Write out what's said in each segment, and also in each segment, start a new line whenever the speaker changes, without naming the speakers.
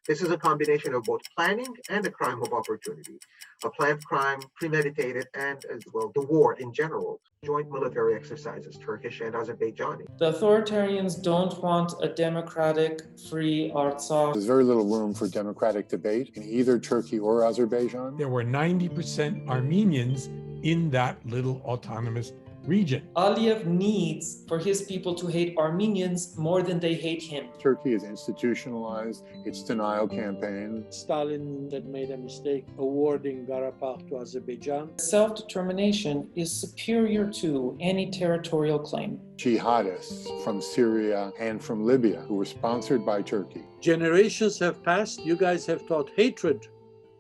This is a combination of both planning and a crime of opportunity, a planned crime, premeditated, and as well the war in general. Joint military exercises, Turkish and Azerbaijani.
The authoritarians don't want a democratic, free Artsakh.
There's very little room for democratic debate in either Turkey or Azerbaijan.
There were 90% Armenians in that little autonomous region.
Aliyev needs for his people to hate Armenians more than they hate him.
Turkey has institutionalized its denial campaign.
Stalin that made a mistake awarding Karabakh to Azerbaijan.
Self-determination is superior to any territorial claim.
Jihadists from Syria and from Libya who were sponsored by Turkey.
Generations have passed. You guys have taught hatred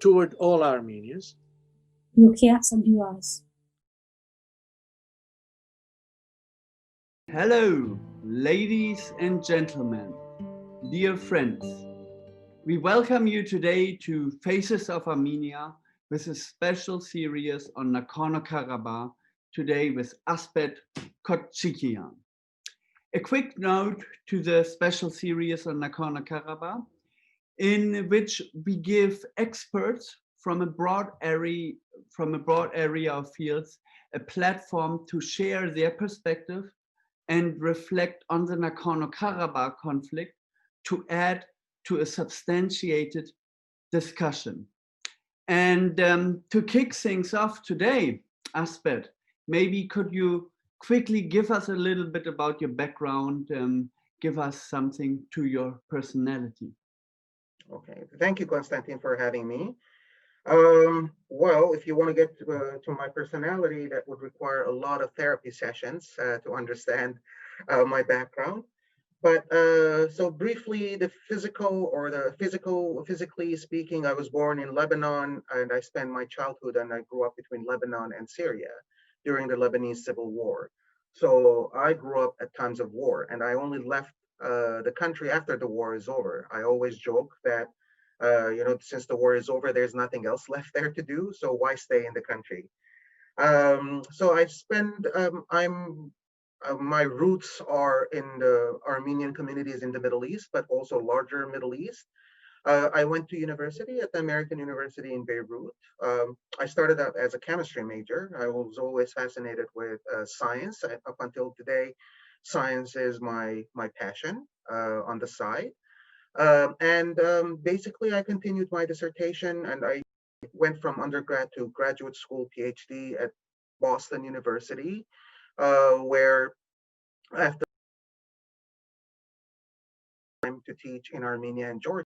toward all Armenians.
You can't subdue us.
Hello, ladies and gentlemen, dear friends. We welcome you today to Faces of Armenia with a special series on Nagorno-Karabakh, today with Asbed Kotchikian. A quick note to the special series on Nagorno-Karabakh, in which we give experts from a broad area of fields a platform to share their perspective and reflect on the Nagorno-Karabakh conflict to add to a substantiated discussion. And to kick things off today, Asbed, maybe could you quickly give us a little bit about your background, give us something to your personality.
Okay, thank you, Konstantin, for having me. Well, if you want to get to my personality, that would require a lot of therapy sessions to understand my background. But so briefly, physically speaking, I was born in Lebanon, and I spent my childhood and I grew up between Lebanon and Syria during the Lebanese Civil War. So I grew up at times of war, and I only left the country after the war is over. I always joke that since the war is over, there's nothing else left there to do. So why stay in the country? So I spend, my roots are in the Armenian communities in the Middle East, but also larger Middle East. I went to university at the American University in Beirut. I started out as a chemistry major. I was always fascinated with science. Up until today, science is my passion on the side. Basically, I continued my dissertation, and I went from undergrad to graduate school PhD at Boston University, where after time to teach in Armenia and Georgia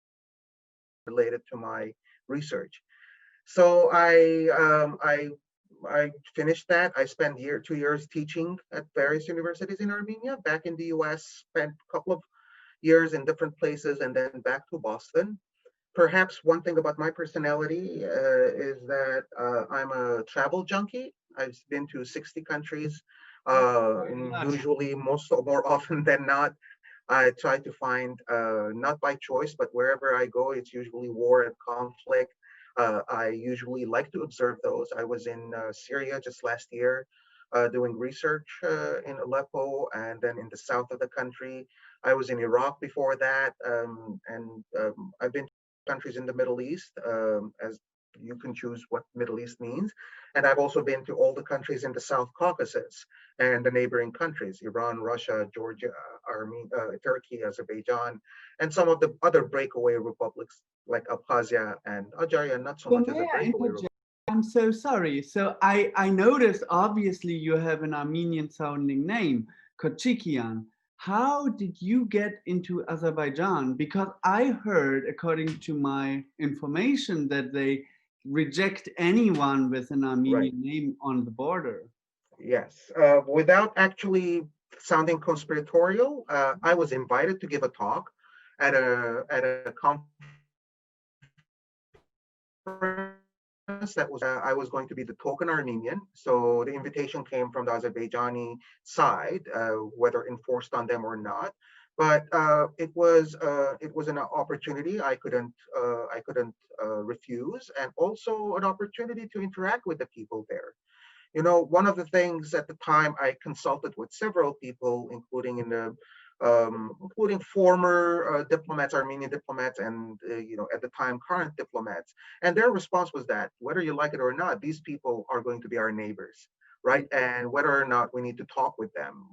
related to my research. So I finished that. I spent 2 years teaching at various universities in Armenia. Back in the US, spent a couple of years in different places, and then back to Boston. Perhaps one thing about my personality is that I'm a travel junkie. I've been to 60 countries, and usually more often than not, I try to find, not by choice, but wherever I go, it's usually war and conflict. I usually like to observe those. I was in Syria just last year doing research in Aleppo, and then in the south of the country. I was in Iraq before that, I've been to countries in the Middle East, as you can choose what Middle East means. And I've also been to all the countries in the South Caucasus and the neighboring countries, Iran, Russia, Georgia, Armenia, Turkey, Azerbaijan, and some of the other breakaway republics like Abkhazia and Azerbaijan, not so much as a breakaway republic.
I'm so sorry. So I noticed, obviously, you have an Armenian sounding name, Kotchikian. How did you get into Azerbaijan? Because I heard, according to my information, that they reject anyone with an Armenian name on the border.
Yes, without actually sounding conspiratorial, I was invited to give a talk at a conference that was I was going to be the token Armenian. So the invitation came from the Azerbaijani side, whether enforced on them or not. But it was an opportunity I couldn't refuse, and also an opportunity to interact with the people there. You know, one of the things at the time I consulted with several people, including in the including former diplomats, Armenian diplomats, and at the time current diplomats. And their response was that whether you like it or not, these people are going to be our neighbors, right? And whether or not we need to talk with them,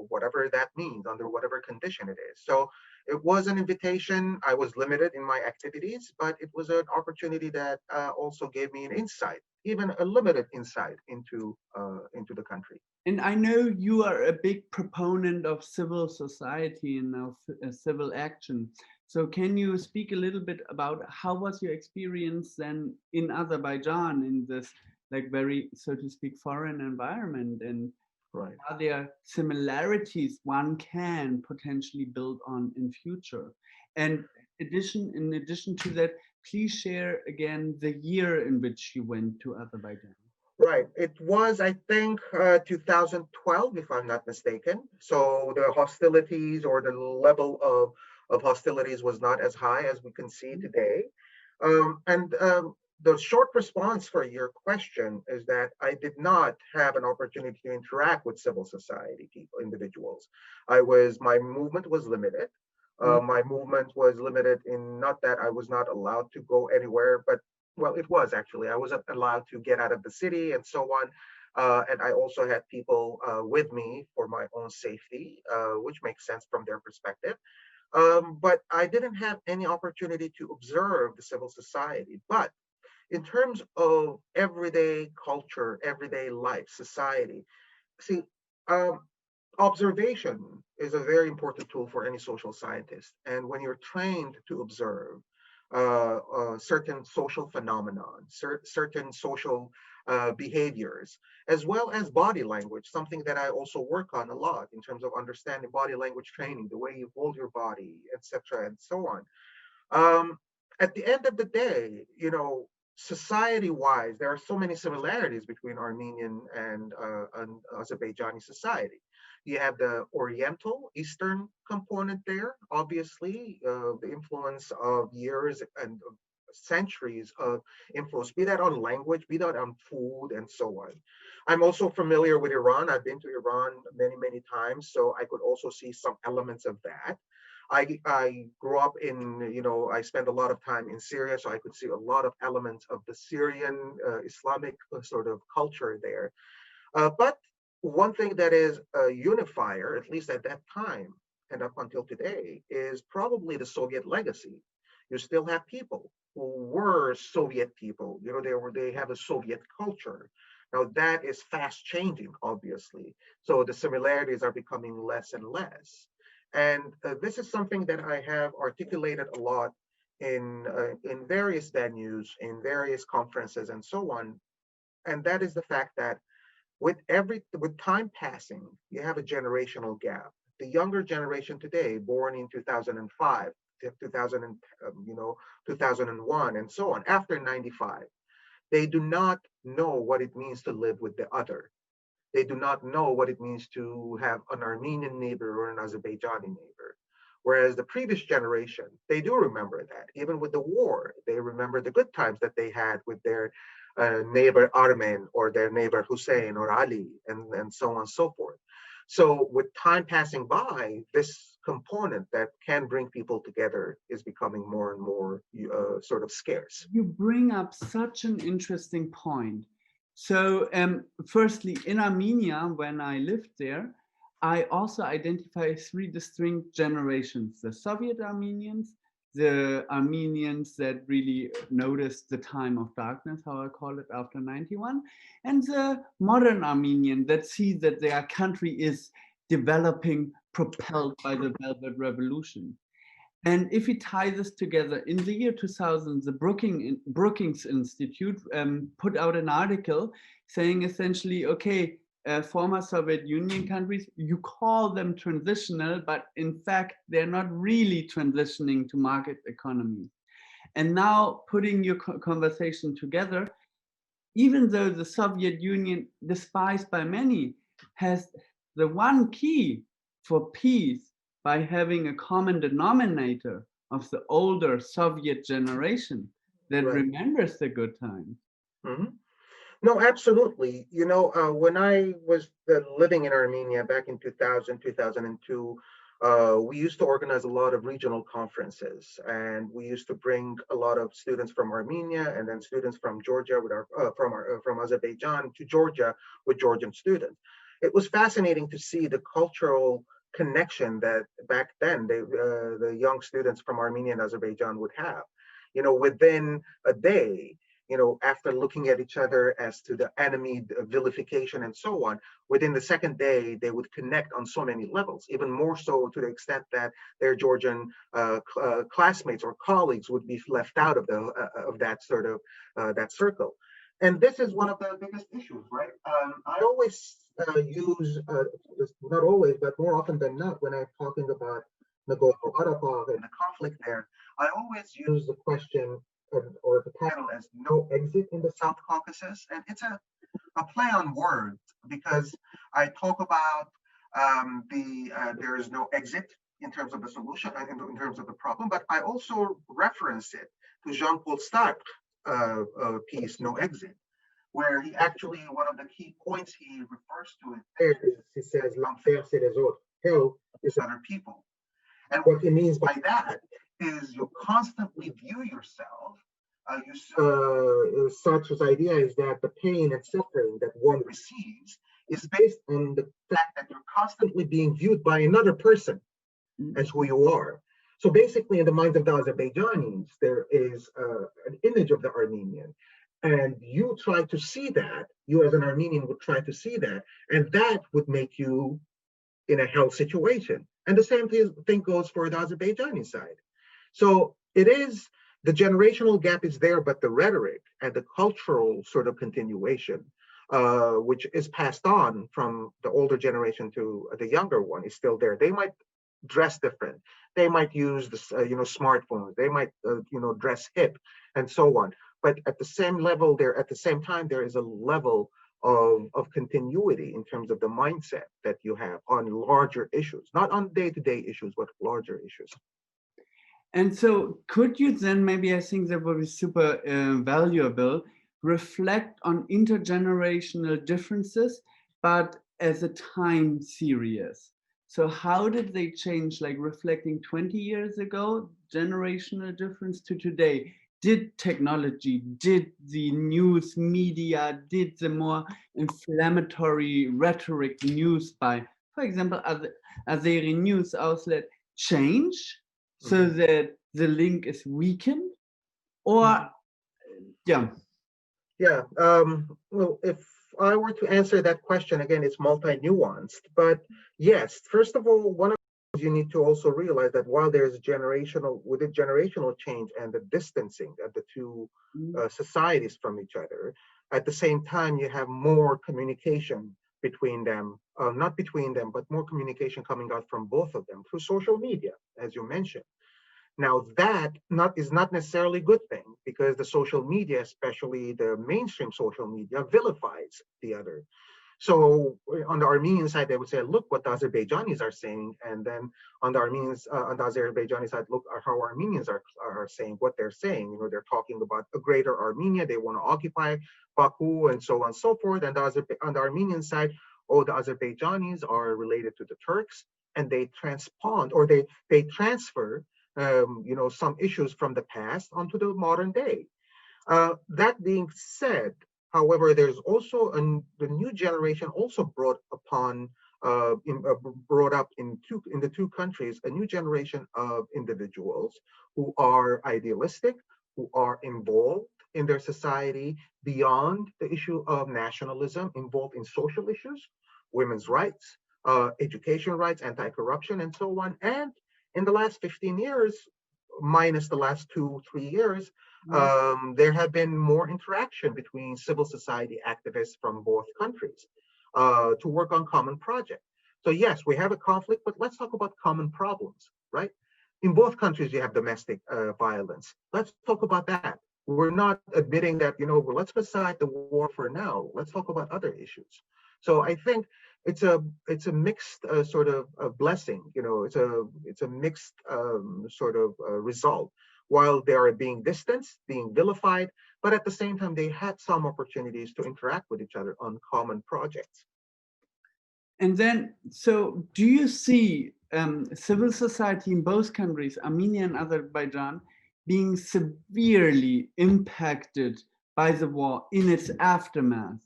whatever that means, under whatever condition it is. So it was an invitation. I was limited in my activities, but it was an opportunity that also gave me an insight, even a limited insight into the country.
And I know you are a big proponent of civil society and of civil action. So can you speak a little bit about how was your experience then in Azerbaijan in this like very, so to speak, foreign environment, and
Right.
are there similarities one can potentially build on in future? And in addition to that, please share again the year in which you went to Azerbaijan.
Right. It was, I think, 2012, if I'm not mistaken. So the hostilities or the level of hostilities was not as high as we can see today. And the short response for your question is that I did not have an opportunity to interact with civil society people, individuals. My movement was limited. My movement was limited in not that I was not allowed to go anywhere, but well, it was actually. I wasn't allowed to get out of the city and so on. And I also had people with me for my own safety, which makes sense from their perspective. But I didn't have any opportunity to observe the civil society. But in terms of everyday culture, everyday life, society, see, observation is a very important tool for any social scientist. And when you're trained to observe certain social phenomenon, certain social behaviors, as well as body language, something that I also work on a lot in terms of understanding body language training, the way you hold your body, etc., and so on. At the end of the day, society-wise, there are so many similarities between Armenian and Azerbaijani society. You have the Oriental, Eastern component there, obviously, the influence of years and centuries of influence, be that on language, be that on food, and so on. I'm also familiar with Iran. I've been to Iran many, many times, so I could also see some elements of that. I grew up in, I spent a lot of time in Syria, so I could see a lot of elements of the Syrian Islamic sort of culture there. But one thing that is a unifier, at least at that time and up until today, is probably the Soviet legacy. You still have people who were Soviet people. They have a Soviet culture. Now that is fast changing, obviously. So the similarities are becoming less and less. And this is something that I have articulated a lot in various venues, in various conferences, and so on. And that is the fact that with time passing, you have a generational gap. The younger generation today, born in 2005, 2001, and so on, after 95, they do not know what it means to live with the other. They do not know what it means to have an Armenian neighbor or an Azerbaijani neighbor. Whereas the previous generation, they do remember that. Even with the war, they remember the good times that they had with their neighbor Armen or their neighbor Hussein or Ali, and so on and so forth. So with time passing by, this component that can bring people together is becoming more and more sort of scarce.
You bring up such an interesting point. So firstly, in Armenia, when I lived there, I also identify three distinct generations: the Soviet Armenians, the Armenians that really noticed the time of darkness, how I call it, after 91, and the modern Armenian that sees that their country is developing, propelled by the Velvet Revolution. And if we tie this together, in the year 2000, the Brookings Institute put out an article saying essentially, okay, former Soviet Union countries, you call them transitional, but in fact, they're not really transitioning to market economy. And now putting your conversation together, even though the Soviet Union, despised by many, has the one key for peace by having a common denominator of the older Soviet generation that remembers the good times.
Mm-hmm. No, absolutely. When I was living in Armenia back in 2000, 2002, We used to organize a lot of regional conferences, and we used to bring a lot of students from Armenia and then students from Georgia with from Azerbaijan to Georgia with Georgian students. It was fascinating to see the cultural connection that back then the young students from Armenia and Azerbaijan would have. Within a day, after looking at each other as to the enemy vilification and so on, within the second day, they would connect on so many levels, even more so to the extent that their Georgian classmates or colleagues would be left out of that sort of that circle. And this is one of the biggest issues, right? I always use, not always, but more often than not, when I'm talking about Nagorno-Karabakh and the conflict there, I always use the question or the title as "No Exit in the South Caucasus," and it's a play on words because I talk about there is no exit in terms of the solution, in terms of the problem, but I also reference it to Jean-Paul Sartre's piece "No Exit," where he actually, one of the key points he refers to it there is he says "L'enfer c'est les autres," hell is other people. And what he means by that is you constantly view yourself. Sartre's idea is that the pain and suffering that one receives is based on the fact that you're constantly being viewed by another person as who you are. So basically, in the minds of the Azerbaijanis, there is an image of the Armenian. And you try to see that, you as an Armenian would try to see that, and that would make you in a hell situation. And the same thing goes for the Azerbaijani side. So it is, the generational gap is there, but the rhetoric and the cultural sort of continuation, which is passed on from the older generation to the younger one, is still there. They might dress different. They might use the smartphones. They might dress hip and so on. But at the same level, at the same time, there is a level of continuity in terms of the mindset that you have on larger issues, not on day-to-day issues, but larger issues.
And so could you then, maybe I think that would be super valuable, reflect on intergenerational differences, but as a time series. So how did they change, like reflecting 20 years ago, generational difference to today? Did technology, did the news media, did the more inflammatory rhetoric used by, for example, Azeri news outlet change so that the link is weakened? Or, yeah.
Yeah, well, if I were to answer that question, again, it's multi-nuanced, but yes, first of all, one of the things you need to also realize that while there's with the generational change and the distancing of the two societies from each other, at the same time, you have more communication between them, not between them, but more communication coming out from both of them through social media, as you mentioned. Now that is not necessarily a good thing because the social media, especially the mainstream social media, vilifies the other. So on the Armenian side, they would say, look what the Azerbaijanis are saying. And then on the Azerbaijani side, look at how Armenians are saying what they're saying. They're talking about a greater Armenia. They want to occupy Baku and so on and so forth. And on the Armenian side, the Azerbaijanis are related to the Turks and they transpond or they transfer some issues from the past onto the modern day. That being said, however, there's also the new generation also brought up in the two countries a new generation of individuals who are idealistic, who are involved in their society beyond the issue of nationalism, involved in social issues, women's rights, education rights, anti-corruption, and so on. And in the last 15 years, minus the last 2-3 years, there have been more interaction between civil society activists from both countries to work on common projects. So yes, we have a conflict, but let's talk about common problems, right? In both countries, you have domestic violence. Let's talk about that. We're not admitting that, well, let's put aside the war for now. Let's talk about other issues. So I think it's a mixed sort of blessing. It's a mixed sort of result. While they are being distanced, being vilified, but at the same time, they had some opportunities to interact with each other on common projects.
And then, so do you see civil society in both countries, Armenia and Azerbaijan, being severely impacted by the war in its aftermath.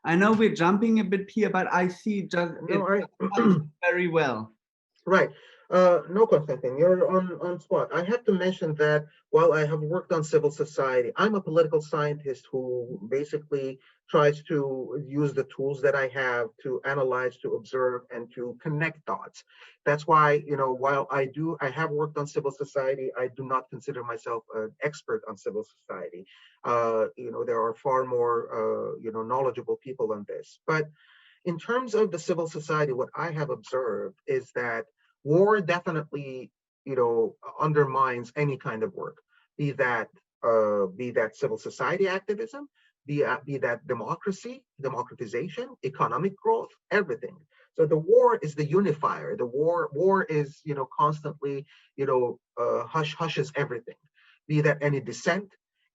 I know we're jumping a bit here, but I see just very well.
Right. No, Konstantin, you're on spot. I have to mention that while I have worked on civil society, I'm a political scientist who basically tries to use the tools that I have to analyze, to observe, and to connect dots. That's why, while I have worked on civil society, I do not consider myself an expert on civil society. There are far more, knowledgeable people on this. But in terms of the civil society, what I have observed is that war definitely, undermines any kind of work, be that civil society activism, be that democratization, economic growth, everything. So the war is the unifier. The war is, constantly, hushes everything. Be that any dissent,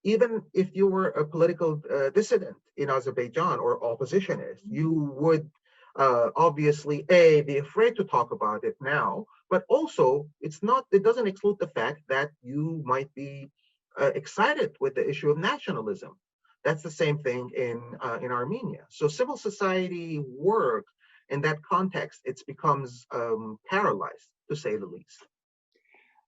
even if you were a political dissident in Azerbaijan or oppositionist, you would obviously be afraid to talk about it now, but also it doesn't exclude the fact that you might be excited with the issue of nationalism. That's the same thing in Armenia. So civil society work in that context, it becomes paralyzed, to say the least.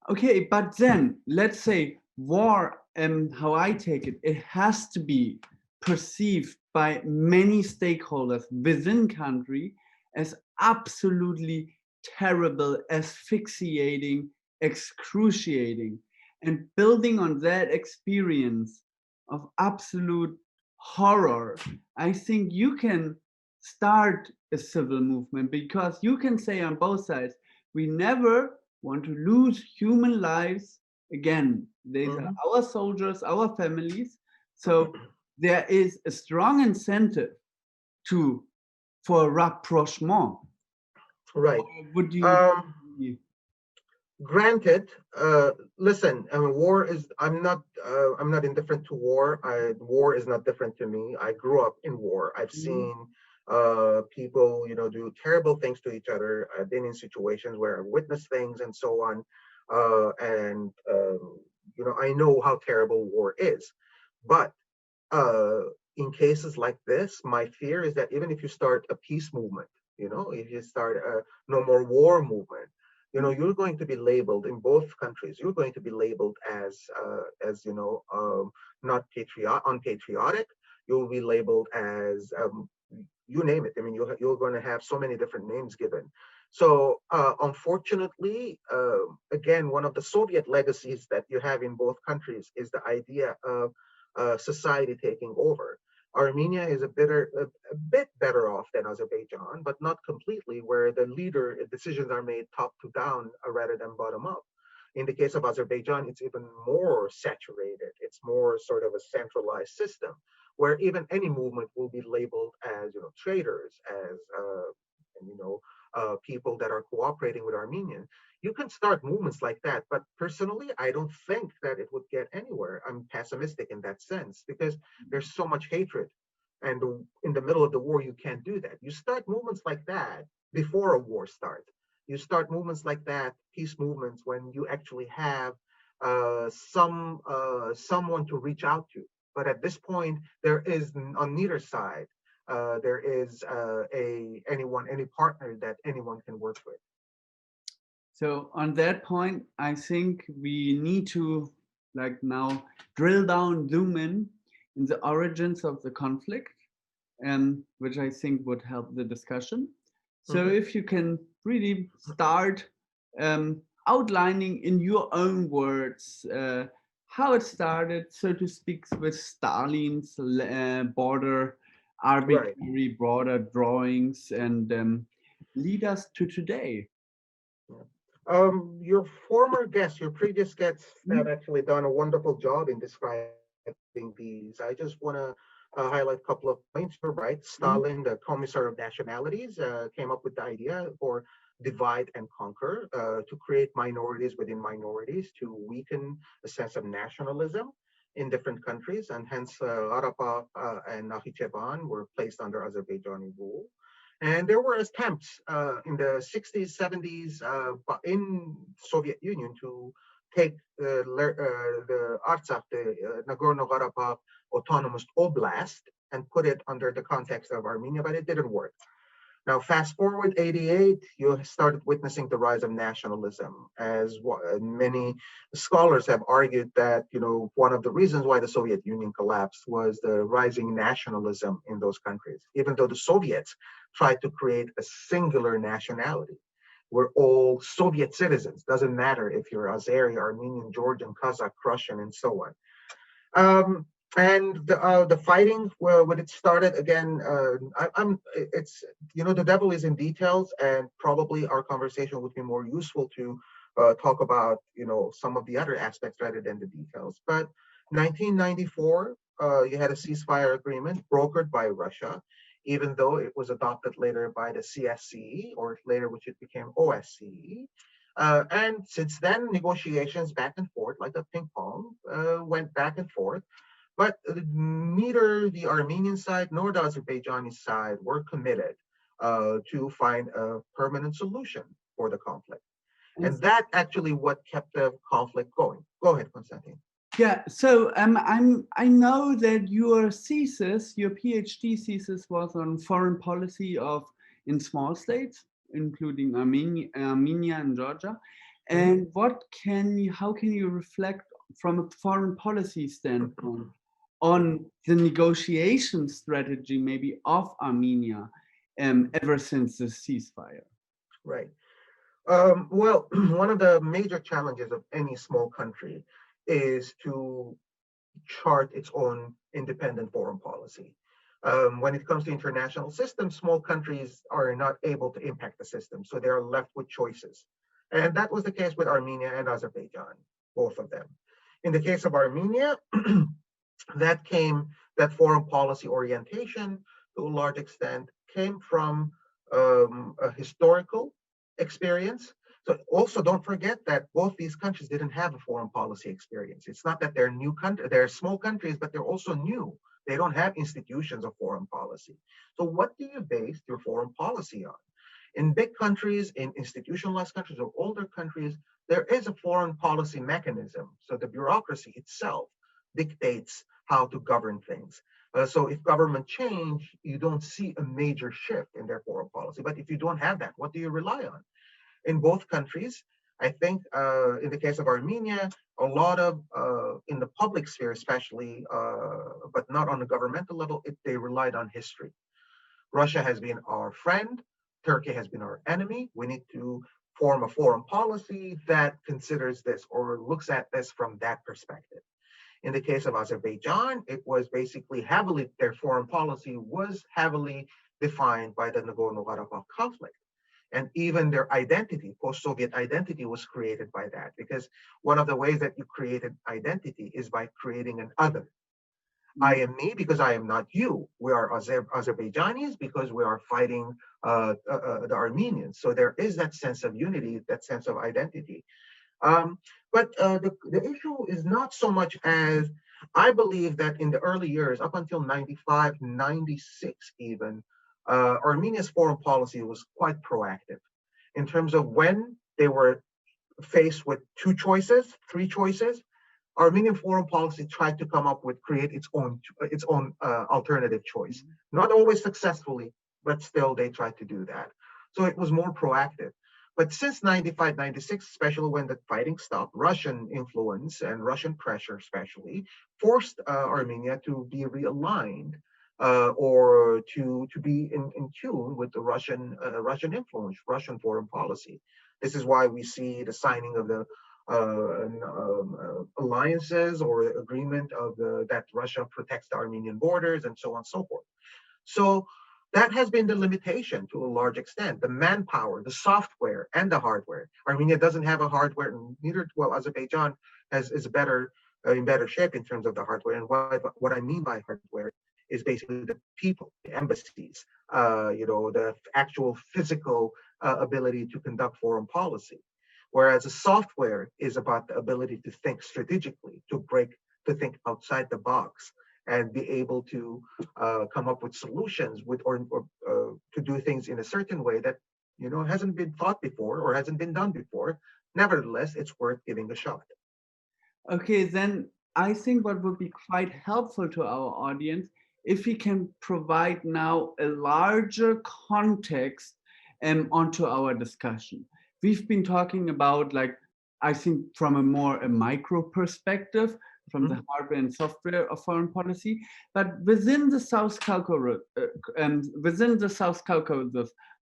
Okay, but then let's say war, how I take it, it has to be perceived by many stakeholders within country as absolutely terrible, asphyxiating, excruciating. And building on that experience of absolute horror, I think you can start a civil movement, because you can say on both sides, we never want to lose human lives again. These are our soldiers, our families. So there is a strong incentive for rapprochement.
Right.
Would you?
Granted, listen, war is, I'm not indifferent to war. War is not different to me. I grew up in war. I've seen people, do terrible things to each other. I've been in situations where I've witnessed things and so on. I know how terrible war is. But in cases like this, my fear is that even if you start a peace movement, if you start a no more war movement, you're going to be labeled in both countries. You're going to be labeled as not unpatriotic. You'll be labeled as you name it. I mean, you're going to have so many different names given. So unfortunately, again, one of the Soviet legacies that you have in both countries is the idea of society taking over. Armenia is a bit better off than Azerbaijan, but not completely, where the decisions are made top to down rather than bottom up. In the case of Azerbaijan, it's even more saturated. It's more sort of a centralized system, where even any movement will be labeled as traitors, as people that are cooperating with Armenians. You can start movements like that, but personally, I don't think that it would get anywhere. I'm pessimistic in that sense, because there's so much hatred. And in the middle of the war, you can't do that. You start movements like that before a war starts. You start movements like that, peace movements, when you actually have someone to reach out to. But at this point, there is on neither side, there is any partner that anyone can work with.
So on that point, I think we need to now drill down, zoom in the origins of the conflict, which I think would help the discussion. So if you can really start outlining in your own words how it started, so to speak, with Stalin's arbitrary border drawings, and lead us to today.
Your previous guests have actually done a wonderful job in describing these. I just want to highlight a couple of points. You're right. Stalin, the Commissar of Nationalities, came up with the idea for divide and conquer, to create minorities within minorities, to weaken the sense of nationalism in different countries, and hence Karabakh and Nakhichevan were placed under Azerbaijani rule. And there were attempts in the 60s, 70s in Soviet Union to take the Artsakh, the Nagorno-Karabakh autonomous oblast, and put it under the context of Armenia, but it didn't work. Now, fast forward 88, you started witnessing the rise of nationalism, as many scholars have argued that, one of the reasons why the Soviet Union collapsed was the rising nationalism in those countries, even though the Soviets tried to create a singular nationality. We're all Soviet citizens. Doesn't matter if you're Azeri, Armenian, Georgian, Kazakh, Russian, and so on. And the fighting, well, when it started again, it's, the devil is in details, and probably our conversation would be more useful to talk about, some of the other aspects rather than the details. But 1994, you had a ceasefire agreement brokered by Russia, even though it was adopted later by the CSCE, or later which it became OSCE. And since then, negotiations back and forth, like a ping pong, went back and forth. But neither the Armenian side nor the Azerbaijani side were committed to find a permanent solution for the conflict. And that actually what kept the conflict going. Go ahead, Konstantin.
Yeah, so I know that your thesis, your PhD thesis, was on foreign policy in small states, including Armenia and Georgia. And how can you reflect from a foreign policy standpoint on the negotiation strategy maybe of Armenia ever since the ceasefire?
Right. Well, one of the major challenges of any small country is to chart its own independent foreign policy. When it comes to international systems, small countries are not able to impact the system, so they are left with choices. And that was the case with Armenia and Azerbaijan, both of them. In the case of Armenia, that foreign policy orientation, to a large extent, came from a historical experience. So also don't forget that both these countries didn't have a foreign policy experience. It's not that they're new countries, they're small countries, but they're also new. They don't have institutions of foreign policy. So what do you base your foreign policy on? In big countries, in institutionalized countries or older countries, there is a foreign policy mechanism. So the bureaucracy itself dictates how to govern things. So if government change, you don't see a major shift in their foreign policy. But if you don't have that, what do you rely on? In both countries, I think in the case of Armenia, a lot of, in the public sphere especially, but not on the governmental level, they relied on history. Russia has been our friend, Turkey has been our enemy. We need to form a foreign policy that considers this or looks at this from that perspective. In the case of Azerbaijan, it was basically their foreign policy was heavily defined by the Nagorno-Karabakh conflict. And even their identity, post-Soviet identity, was created by that, because one of the ways that you created identity is by creating an other. I am me because I am not you. We are Azerbaijanis because we are fighting the Armenians. So there is that sense of unity, that sense of identity. But the issue is not so much as, I believe that in the early years, up until 95, 96 even, Armenia's foreign policy was quite proactive in terms of when they were faced with three choices. Armenian foreign policy tried to create its own alternative choice. Not always successfully, but still they tried to do that. So it was more proactive. But since 95, 96, especially when the fighting stopped, Russian influence and Russian pressure especially forced Armenia to be realigned or to be in tune with the Russian influence, Russian foreign policy. This is why we see the signing of the alliances or agreement that Russia protects the Armenian borders and so on and so forth. So that has been the limitation to a large extent, the manpower, the software, and the hardware. Armenia doesn't have a hardware, Azerbaijan is in better shape in terms of the hardware. And what I mean by hardware is basically the people, the embassies, the actual physical ability to conduct foreign policy. Whereas the software is about the ability to think strategically, to think outside the box, and be able to come up with solutions or to do things in a certain way that hasn't been thought before or hasn't been done before. Nevertheless, it's worth giving a shot.
Okay, then I think what would be quite helpful to our audience if we can provide now a larger context onto our discussion. We've been talking about, like, I think from a micro perspective, from the hardware and software of foreign policy, but within the South Caucasus,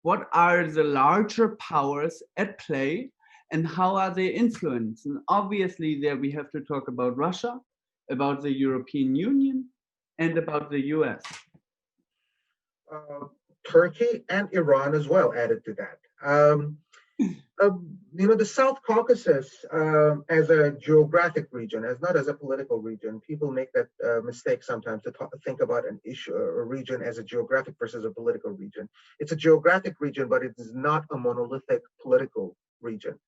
what are the larger powers at play and how are they influenced? And obviously there we have to talk about Russia, about the European Union, and about the US.
Turkey and Iran as well added to that. The South Caucasus as a geographic region, as not as a political region, people make that mistake sometimes to think about an issue, a region as a geographic versus a political region. It's a geographic region, but it is not a monolithic political region.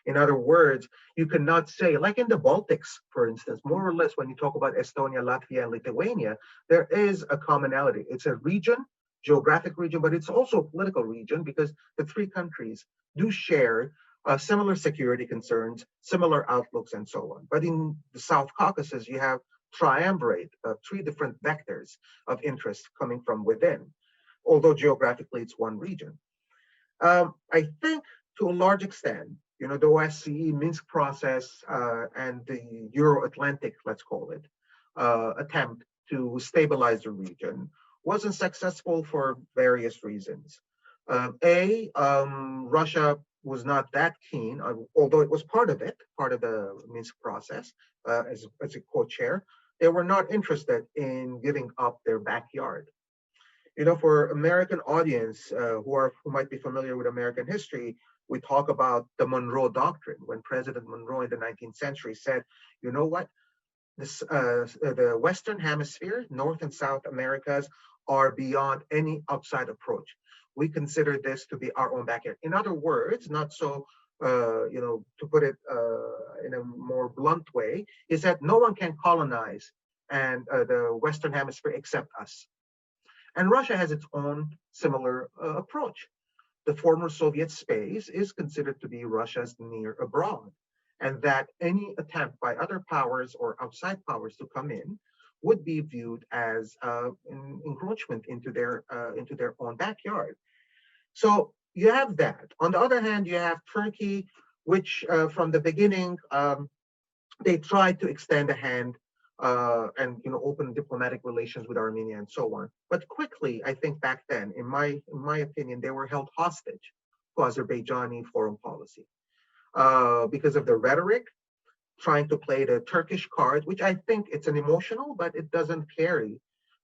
In other words, you cannot say, like in the Baltics, for instance, more or less when you talk about Estonia, Latvia, and Lithuania, there is a commonality. It's a region, geographic region, but it's also a political region because the three countries do share similar security concerns, similar outlooks, and so on. But in the South Caucasus, you have triumvirate, three different vectors of interest coming from within, although geographically it's one region. I think to a large extent, the OSCE Minsk process and the Euro-Atlantic, let's call it, attempt to stabilize the region wasn't successful for various reasons. Russia was not that keen, although it was part of the Minsk process as a co-chair. They were not interested in giving up their backyard. For American audience who might be familiar with American history, we talk about the Monroe Doctrine, when President Monroe in the 19th century said, you know what, the Western Hemisphere, North and South Americas, are beyond any outside approach. We consider this to be our own backyard. In other words, not so, to put it in a more blunt way, is that no one can colonize and the Western Hemisphere except us. And Russia has its own similar approach. The former Soviet space is considered to be Russia's near abroad, and that any attempt by other powers or outside powers to come in would be viewed as an encroachment into their own backyard. So you have that. On the other hand, you have Turkey, which from the beginning they tried to extend a hand and open diplomatic relations with Armenia and so on. But quickly, I think back then, in my opinion, they were held hostage to Azerbaijani foreign policy because of the rhetoric, trying to play the Turkish card, which I think it's an emotional, but it doesn't carry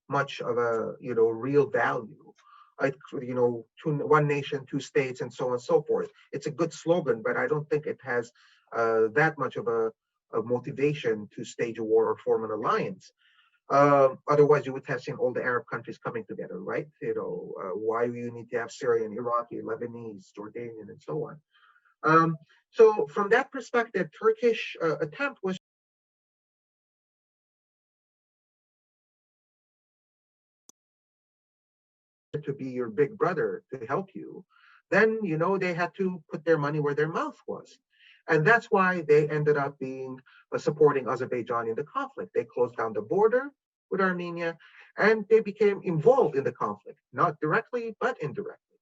much of a real value. One nation, two states, and so on and so forth. It's a good slogan, but I don't think it has that much of a motivation to stage a war or form an alliance. Otherwise, you would have seen all the Arab countries coming together, right? Why do you need to have Syrian, Iraqi, Lebanese, Jordanian, and so on? So from that perspective, Turkish attempt was to be your big brother to help you. Then, they had to put their money where their mouth was. And that's why they ended up being supporting Azerbaijan in the conflict. They closed down the border with Armenia, and they became involved in the conflict, not directly, but indirectly.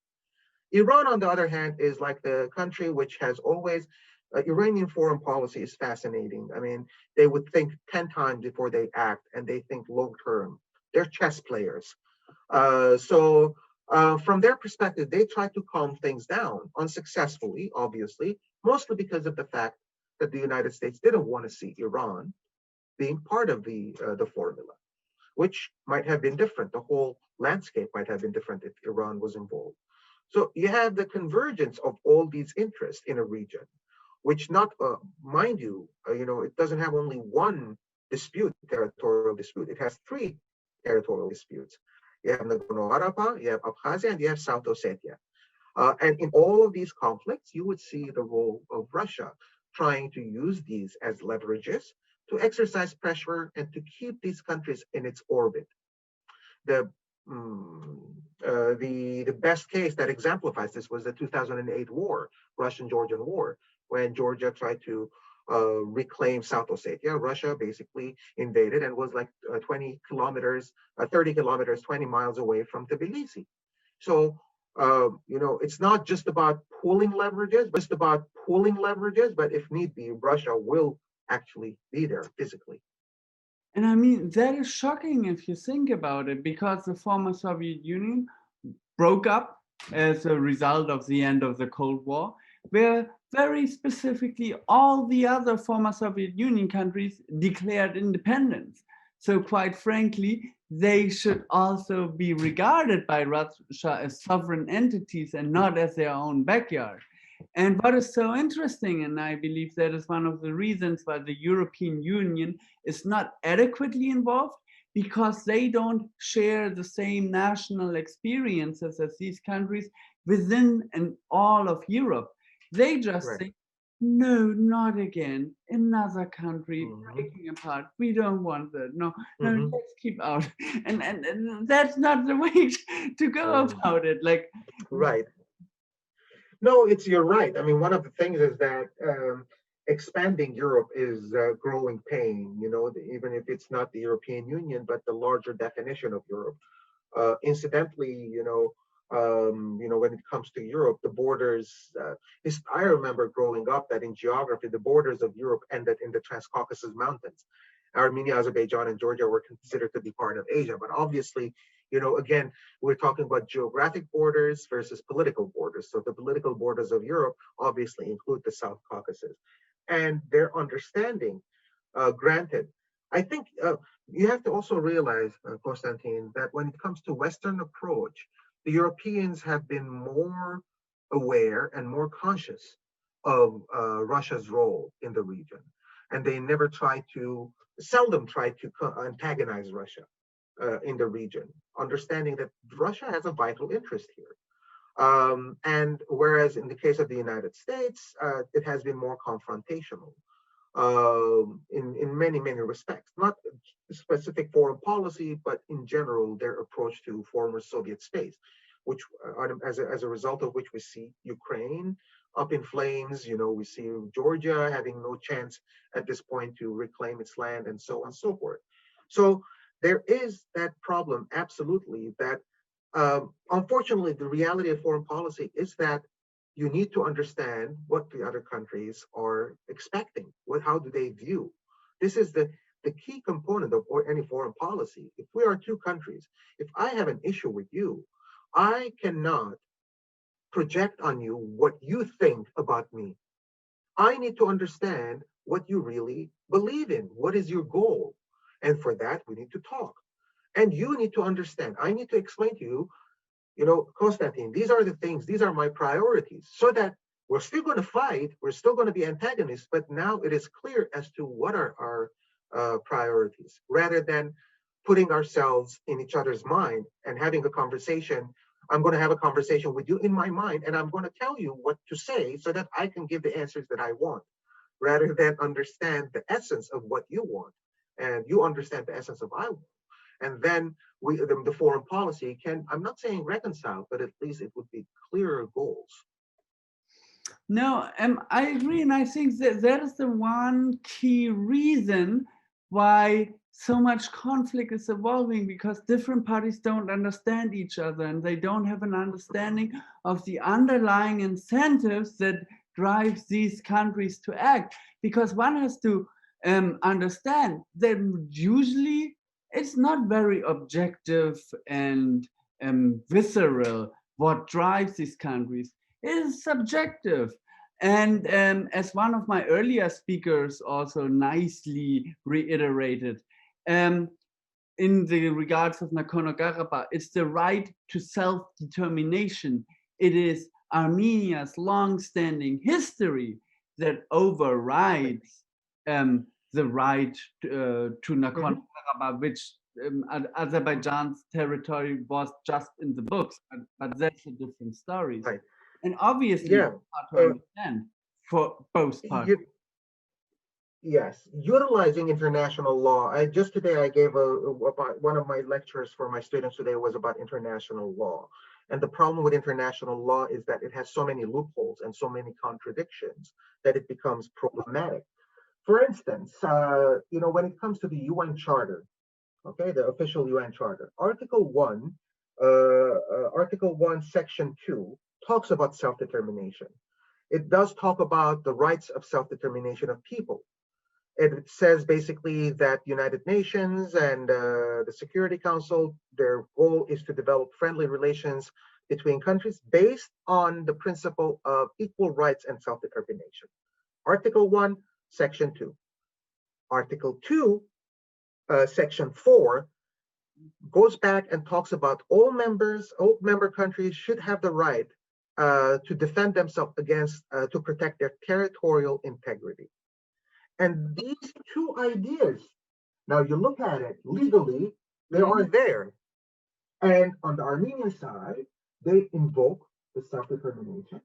Iran, on the other hand, is like the country which has always, Iranian foreign policy is fascinating. I mean, they would think 10 times before they act, and they think long-term. They're chess players. So from their perspective, they tried to calm things down, unsuccessfully, obviously, mostly because of the fact that the United States didn't want to see Iran being part of the formula, which might have been different. The whole landscape might have been different if Iran was involved. So you have the convergence of all these interests in a region, which mind you, it doesn't have only one territorial dispute. It has three territorial disputes. You have Nagorno-Karabakh, you have Abkhazia, and you have South Ossetia. And in all of these conflicts, you would see the role of Russia trying to use these as leverages to exercise pressure and to keep these countries in its orbit. The best case that exemplifies this was the 2008 war, Russian-Georgian war, when Georgia tried to reclaim South Ossetia. Russia basically invaded and was like 20 kilometers, 30 kilometers, 20 miles away from Tbilisi. So, it's not just about pooling leverages, but if need be, Russia will actually be there physically.
And I mean, that is shocking if you think about it, because the former Soviet Union broke up as a result of the end of the Cold War, where very specifically all the other former Soviet Union countries declared independence. So quite frankly, they should also be regarded by Russia as sovereign entities and not as their own backyard. And what is so interesting, and I believe that is one of the reasons why the European Union is not adequately involved, because they don't share the same national experiences as these countries within and all of Europe. They just think, no, not again, another country breaking apart. We don't want that. No, let's keep out. And that's not the way to go about it. Like,
right. No, you're right. I mean, one of the things is that expanding Europe is a growing pain, even if it's not the European Union, but the larger definition of Europe. Incidentally, when it comes to Europe, the borders, I remember growing up that in geography, the borders of Europe ended in the Transcaucasus Mountains. Armenia, Azerbaijan, and Georgia were considered to be part of Asia, but obviously, again, we're talking about geographic borders versus political borders. So the political borders of Europe obviously include the South Caucasus. And their understanding, granted, I think you have to also realize, Konstantin, that when it comes to Western approach, the Europeans have been more aware and more conscious of Russia's role in the region. And they seldom try to antagonize Russia in the region, understanding that Russia has a vital interest here. And whereas in the case of the United States, it has been more confrontational in many, many respects, not specific foreign policy, but in general, their approach to former Soviet space, which as a result of which we see Ukraine up in flames, we see Georgia having no chance at this point to reclaim its land and so on and so forth. So there is that problem, absolutely, that unfortunately, the reality of foreign policy is that you need to understand what the other countries are expecting. How do they view? This is the key component of any foreign policy. If we are two countries, if I have an issue with you, I cannot project on you what you think about me. I need to understand what you really believe in. What is your goal? And for that, we need to talk. And you need to understand. I need to explain to you, Konstantin, these are the things, these are my priorities, so that we're still going to fight, we're still going to be antagonists, but now it is clear as to what are our priorities, rather than putting ourselves in each other's mind and having a conversation. I'm going to have a conversation with you in my mind, and I'm going to tell you what to say so that I can give the answers that I want, rather than understand the essence of what you want, and you understand the essence of I want. And then the foreign policy can, I'm not saying reconcile, but at least it would be clearer goals.
No, I agree. And I think that is the one key reason why so much conflict is evolving, because different parties don't understand each other and they don't have an understanding of the underlying incentives that drives these countries to act. Because one has to understand that usually it's not very objective and visceral what drives these countries. It is subjective. And as one of my earlier speakers also nicely reiterated, in the regards of Nagorno-Karabakh, it's the right to self-determination. It is Armenia's long-standing history that overrides the right to Nagorno-Karabakh, which Azerbaijan's territory was just in the books, but that's a different story.
Right.
And obviously, it's hard to understand for both parties.
Yes, utilizing international law. Just today I gave about one of my lectures for my students today was about international law. And the problem with international law is that it has so many loopholes and so many contradictions that it becomes problematic. For instance, when it comes to the UN Charter, okay, the official UN Charter, Article 1, Section 2 talks about self-determination. It does talk about the rights of self-determination of people. It says basically that United Nations and the Security Council, their goal is to develop friendly relations between countries based on the principle of equal rights and self-determination. Article 1, Section 2. Article 2, Section 4 goes back and talks about all member countries should have the right to defend themselves against, to protect their territorial integrity. And these two ideas, now you look at it legally, they are there. And on the Armenian side, they invoke the self-determination.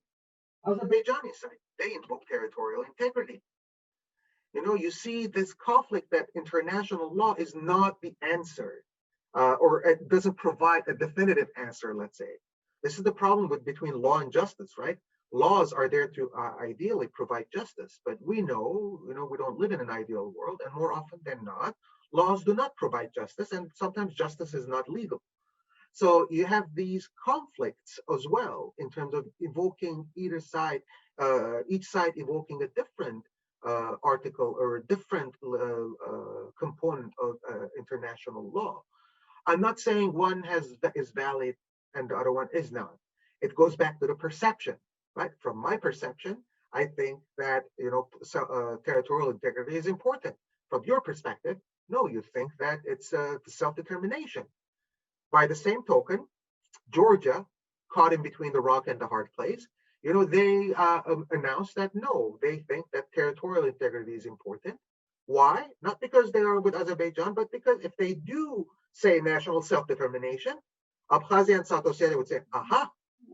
Azerbaijani side, they invoke territorial integrity. You see this conflict that international law is not the answer, or it doesn't provide a definitive answer, let's say. This is the problem between law and justice, right? Laws are there to ideally provide justice, but we know, we don't live in an ideal world, and more often than not, laws do not provide justice, and sometimes justice is not legal. So you have these conflicts as well in terms of evoking either side, each side evoking a different article or a different component of international law. I'm not saying one is valid and the other one is not. It goes back to the perception. Right? From my perception, I think that territorial integrity is important. From your perspective, no, you think that it's self-determination. By the same token, Georgia, caught in between the rock and the hard place, they announced that no, they think that territorial integrity is important. Why? Not because they are with Azerbaijan, but because if they do say national self-determination, Abkhazia and South Ossetia would say, aha,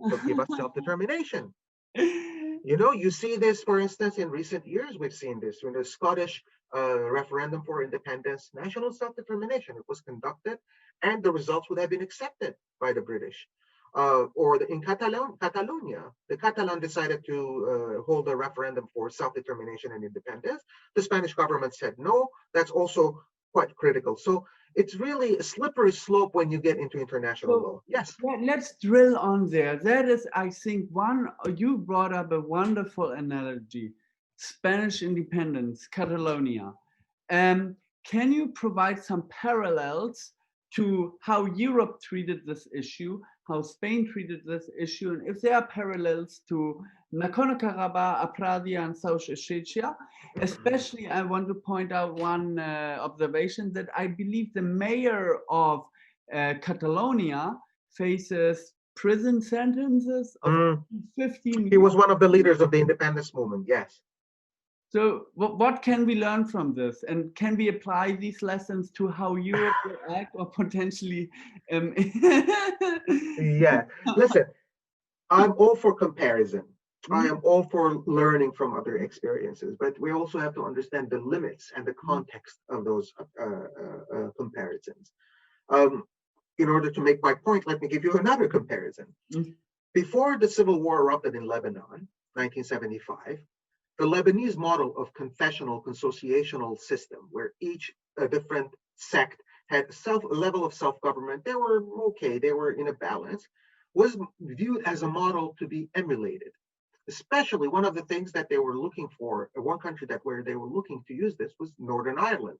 so give us self-determination. You see this, for instance, in recent years, we've seen this when the Scottish referendum for independence, national self-determination, it was conducted, and the results would have been accepted by the British. In Catalonia, the Catalan decided to hold a referendum for self-determination and independence. The Spanish government said no. That's also quite critical. So it's really a slippery slope when you get into international law. Yes.
Let's drill on there. That is, I think, you brought up a wonderful analogy, Spanish independence, Catalonia. Can you provide some parallels to how Europe treated this issue, how Spain treated this issue, and if there are parallels to Nagorno-Karabakh, Abkhazia, and South Ossetia? Especially, I want to point out one observation that I believe the mayor of Catalonia faces prison sentences of 15 years.
He was one of the leaders of the independence movement, yes.
So what can we learn from this? And can we apply these lessons to how Europe will act or potentially?
Yeah, listen, I'm all for comparison. I am all for learning from other experiences, but we also have to understand the limits and the context of those comparisons. In order to make my point, let me give you another comparison. Before the civil war erupted in Lebanon, 1975, the Lebanese model of confessional consociational system, where each different sect had a level of self-government, they were okay, they were in a balance, was viewed as a model to be emulated. Especially one of the things that they were looking for, one country where they were looking to use this was Northern Ireland.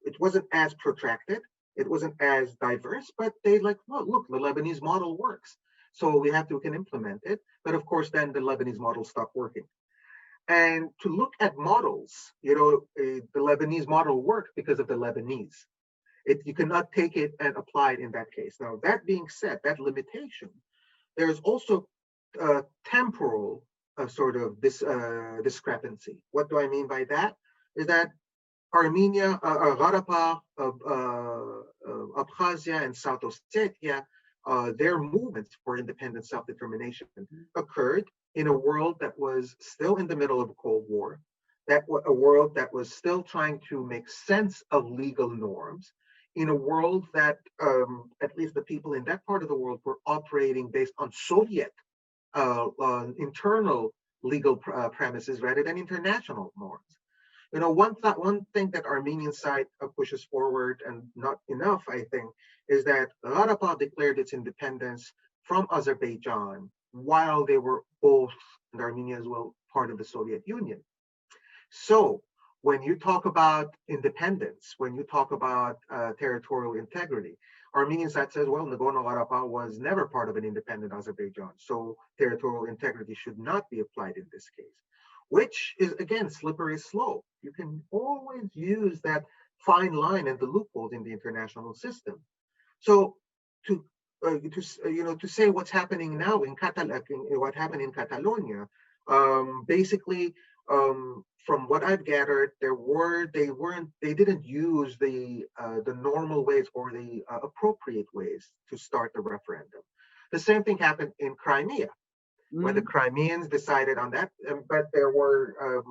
It wasn't as protracted, it wasn't as diverse, but they look, the Lebanese model works. So we can implement it. But of course, then the Lebanese model stopped working. And to look at models, the Lebanese model worked because of the Lebanese. You cannot take it and apply it in that case. Now, that being said, that limitation, there's also temporal sort of this discrepancy. What do I mean by that? Is that Armenia, Karabakh, Abkhazia, and South Ossetia, their movements for independent self-determination occurred in a world that was still in the middle of a Cold War, a world that was still trying to make sense of legal norms in a world that at least the people in that part of the world were operating based on Soviet internal legal premises rather than international norms. One thing that Armenian side pushes forward, and not enough, I think, is that Karabakh declared its independence from Azerbaijan while they were both, and Armenia as well, part of the Soviet Union. So when you talk about independence, when you talk about territorial integrity, Armenian side says, well, Nagorno-Karabakh was never part of an independent Azerbaijan, so territorial integrity should not be applied in this case, which is, again, slippery slope. You can always use that fine line and the loopholes in the international system. So to say what's happening now in what happened in Catalonia, basically, from what I've gathered, they didn't use the normal ways or the appropriate ways to start the referendum. The same thing happened in Crimea, when the Crimeans decided on that, but there were,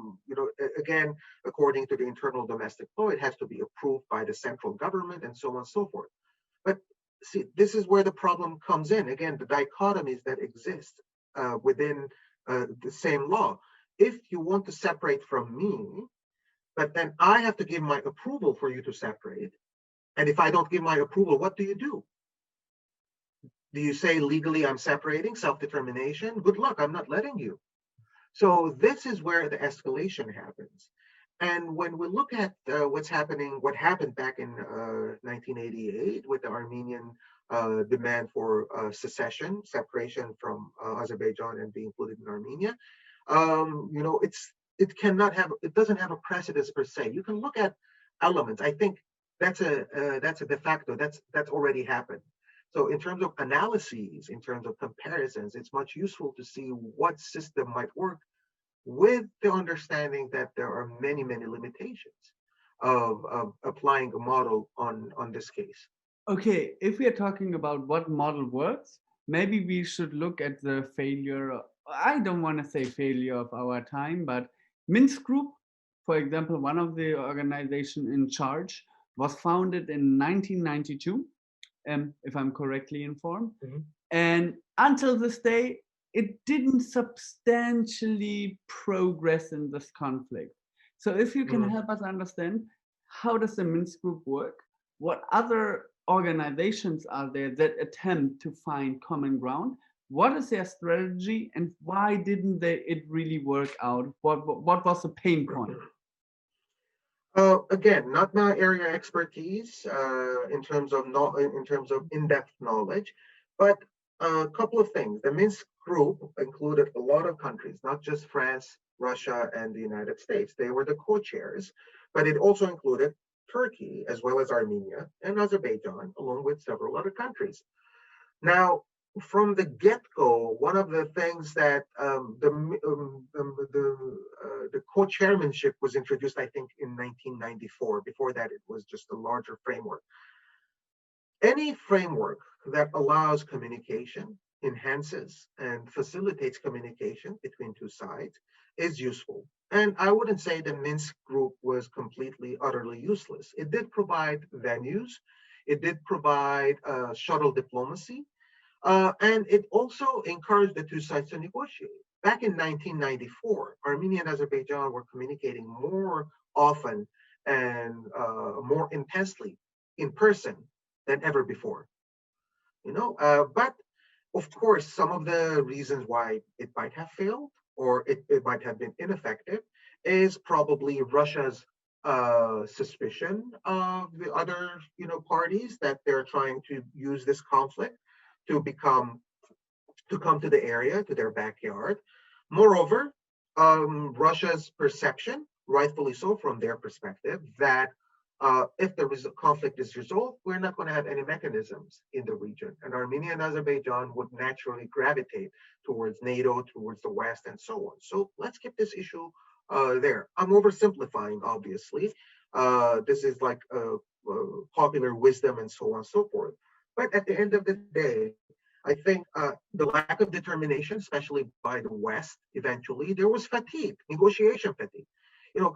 again, according to the internal domestic law, it has to be approved by the central government and so on and so forth. But see, this is where the problem comes in. Again, the dichotomies that exist within the same law. If you want to separate from me, but then I have to give my approval for you to separate, and if I don't give my approval, what do you do? Do you say legally I'm separating, self-determination? Good luck, I'm not letting you. So this is where the escalation happens. And when we look at what happened back in 1988 with the Armenian demand for secession, separation from Azerbaijan and being included in Armenia, it doesn't have a precedence per se. You can look at elements. I think that's a de facto. That's already happened. So in terms of analyses, in terms of comparisons, it's much useful to see what system might work with the understanding that there are many, many limitations of applying a model on this case.
Okay, if we are talking about what model works, maybe we should look at the failure. I don't want to say failure of our time, but Minsk Group, for example, one of the organizations in charge, was founded in 1992, if I'm correctly informed. Mm-hmm. And until this day, it didn't substantially progress in this conflict. So if you can help us understand, how does the Minsk Group work? What other organizations are there that attempt to find common ground? What is their strategy, and why didn't it really work out? What was the pain point?
Again, not my area expertise in terms of in-depth knowledge, but a couple of things. The Minsk Group included a lot of countries, not just France, Russia, and the United States. They were the co-chairs, but it also included Turkey, as well as Armenia and Azerbaijan, along with several other countries. Now, from the get-go, one of the things that the co-chairmanship was introduced, I think, in 1994. Before that, it was just a larger framework. Any framework that allows communication, enhances and facilitates communication between two sides is useful. And I wouldn't say the Minsk Group was completely, utterly useless. It did provide venues. It did provide shuttle diplomacy. And it also encouraged the two sides to negotiate. Back in 1994, Armenia and Azerbaijan were communicating more often and more intensely in person than ever before. But of course, some of the reasons why it might have failed or it might have been ineffective is probably Russia's suspicion of the other parties, that they're trying to use this conflict to come to the area, to their backyard. Moreover, Russia's perception, rightfully so from their perspective, that if the conflict is resolved, we're not going to have any mechanisms in the region. And Armenia and Azerbaijan would naturally gravitate towards NATO, towards the West, and so on. So let's keep this issue there. I'm oversimplifying, obviously. This is like popular wisdom and so on and so forth. But at the end of the day, I think the lack of determination, especially by the West, eventually, there was fatigue, negotiation fatigue.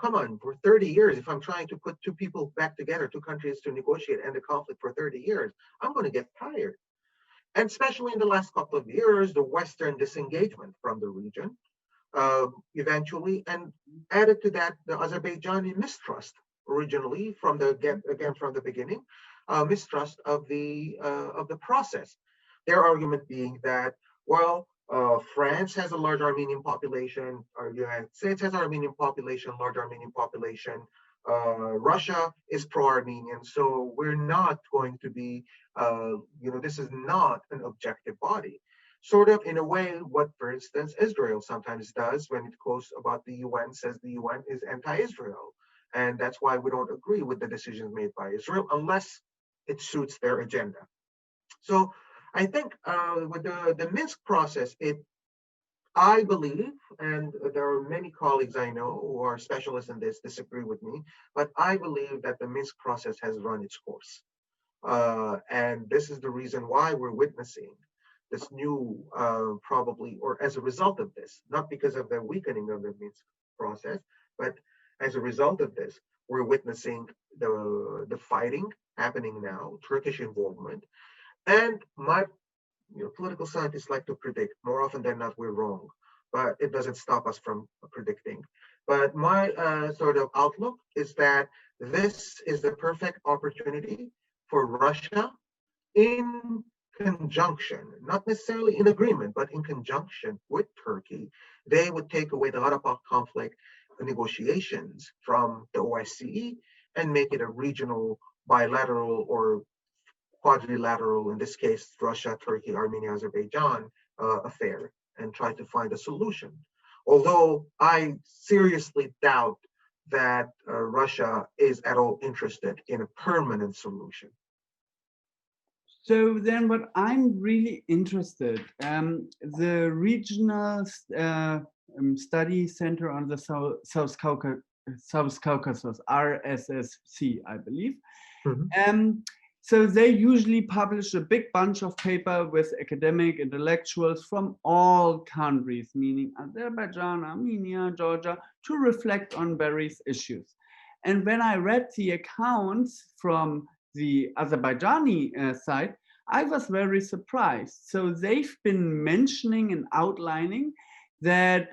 come on, for 30 years, if I'm trying to put two people back together, two countries to negotiate and the conflict for 30 years, I'm going to get tired. And especially in the last couple of years, the Western disengagement from the region eventually, and added to that the Azerbaijani mistrust originally from the beginning, mistrust of the process. Their argument being that, well, France has a large Armenian population, or the United States has an Armenian population, large Armenian population. Russia is pro-Armenian, so we're not going to be, this is not an objective body. Sort of in a way, what, for instance, Israel sometimes does when it goes about the UN, says the UN is anti-Israel. And that's why we don't agree with the decisions made by Israel unless it suits their agenda. So I think with the Minsk process, I believe, and there are many colleagues I know who are specialists in this, disagree with me, but I believe that the Minsk process has run its course. And this is the reason why we're witnessing this new, probably, or as a result of this, not because of the weakening of the Minsk process, but as a result of this, we're witnessing the fighting happening now, Turkish involvement. And my political scientists like to predict. More often than not, we're wrong, but it doesn't stop us from predicting. But my sort of outlook is that this is the perfect opportunity for Russia, in conjunction, not necessarily in agreement, but in conjunction with Turkey, they would take away the Karabakh conflict negotiations from the OSCE and make it a regional, bilateral, or quadrilateral, in this case, Russia, Turkey, Armenia, Azerbaijan affair, and try to find a solution. Although I seriously doubt that Russia is at all interested in a permanent solution.
So then what I'm really interested, the Regional Study Center on the South Caucasus, RSSC, I believe. Mm-hmm. So they usually publish a big bunch of paper with academic intellectuals from all countries, meaning Azerbaijan, Armenia, Georgia, to reflect on various issues. And when I read the accounts from the Azerbaijani side, I was very surprised. So they've been mentioning and outlining that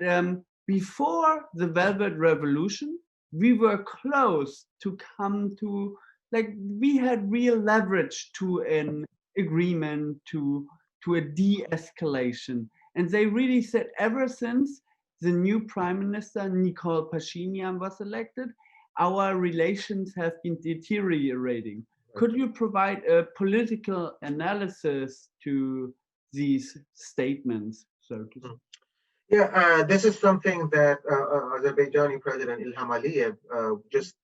before the Velvet Revolution, we were close to come to, like, we had real leverage to an agreement, to a de-escalation. And they really said ever since the new Prime Minister, Nikol Pashinyan, was elected, our relations have been deteriorating. Could you provide a political analysis to these statements, so to speak?
Yeah, this is something that Azerbaijani President Ilham Aliyev just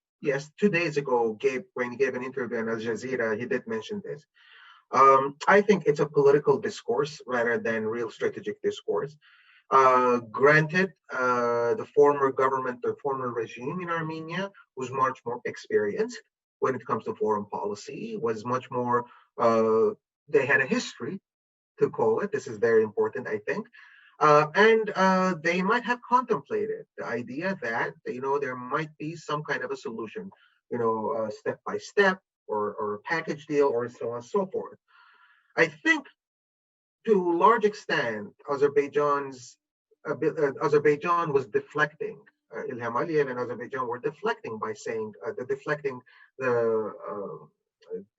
2 days ago when he gave an interview on Al Jazeera, he did mention this. I think it's a political discourse rather than real strategic discourse. Granted, the former government, the former regime in Armenia was much more experienced when it comes to foreign policy, was much more, they had a history, to call it. This is very important, I think. And they might have contemplated the idea that, there might be some kind of a solution, step by step, or a package deal, or so on and so forth. I think to a large extent, Azerbaijan was deflecting. Ilham Aliyev and Azerbaijan were deflecting by saying, deflecting the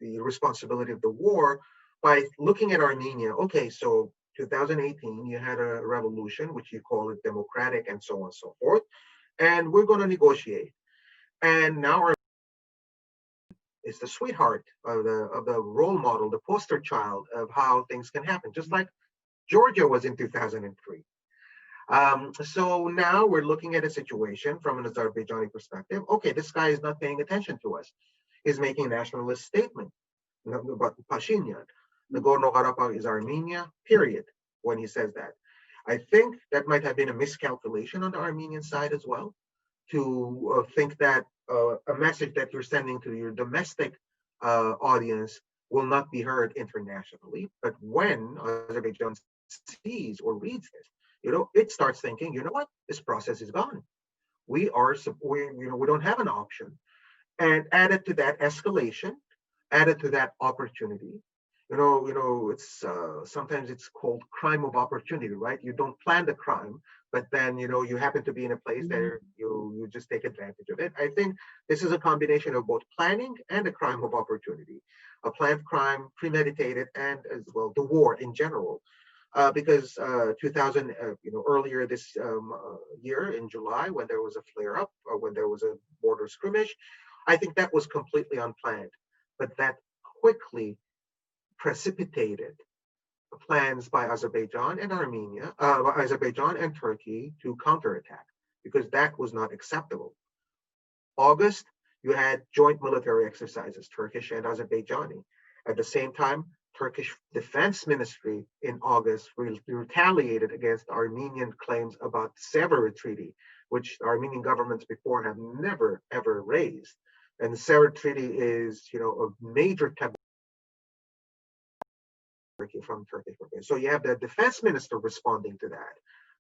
responsibility of the war by looking at Armenia. Okay, so 2018, you had a revolution, which you call it democratic and so on and so forth, and we're going to negotiate. And now Armenia is the sweetheart of the role model, the poster child of how things can happen, just like Georgia was in 2003. So now we're looking at a situation from an Azerbaijani perspective. Okay, this guy is not paying attention to us. He's making a nationalist statement about Pashinyan. Nagorno-Karabakh is Armenia, period, when he says that. I think that might have been a miscalculation on the Armenian side as well, to think that a message that you're sending to your domestic audience will not be heard internationally. But when Azerbaijan sees or reads this, it starts thinking, you know what, this process is gone. we don't have an option. And added to that escalation, added to that opportunity, it's sometimes it's called crime of opportunity, right? You don't plan the crime, but then you happen to be in a place that you just take advantage of it. I think this is a combination of both planning and a crime of opportunity, a planned crime, premeditated, and as well the war in general. Because 2000, earlier this year in July, when there was a flare-up, or when there was a border skirmish, I think that was completely unplanned, but that quickly precipitated plans by Azerbaijan and Armenia, Azerbaijan and Turkey to counterattack, because that was not acceptable. August, you had joint military exercises, Turkish and Azerbaijani. At the same time, Turkish Defense Ministry in August retaliated against Armenian claims about the Sevres Treaty, which Armenian governments before have never, ever raised. And the Sevres Treaty is, a major taboo from Turkish. So you have the defense minister responding to that.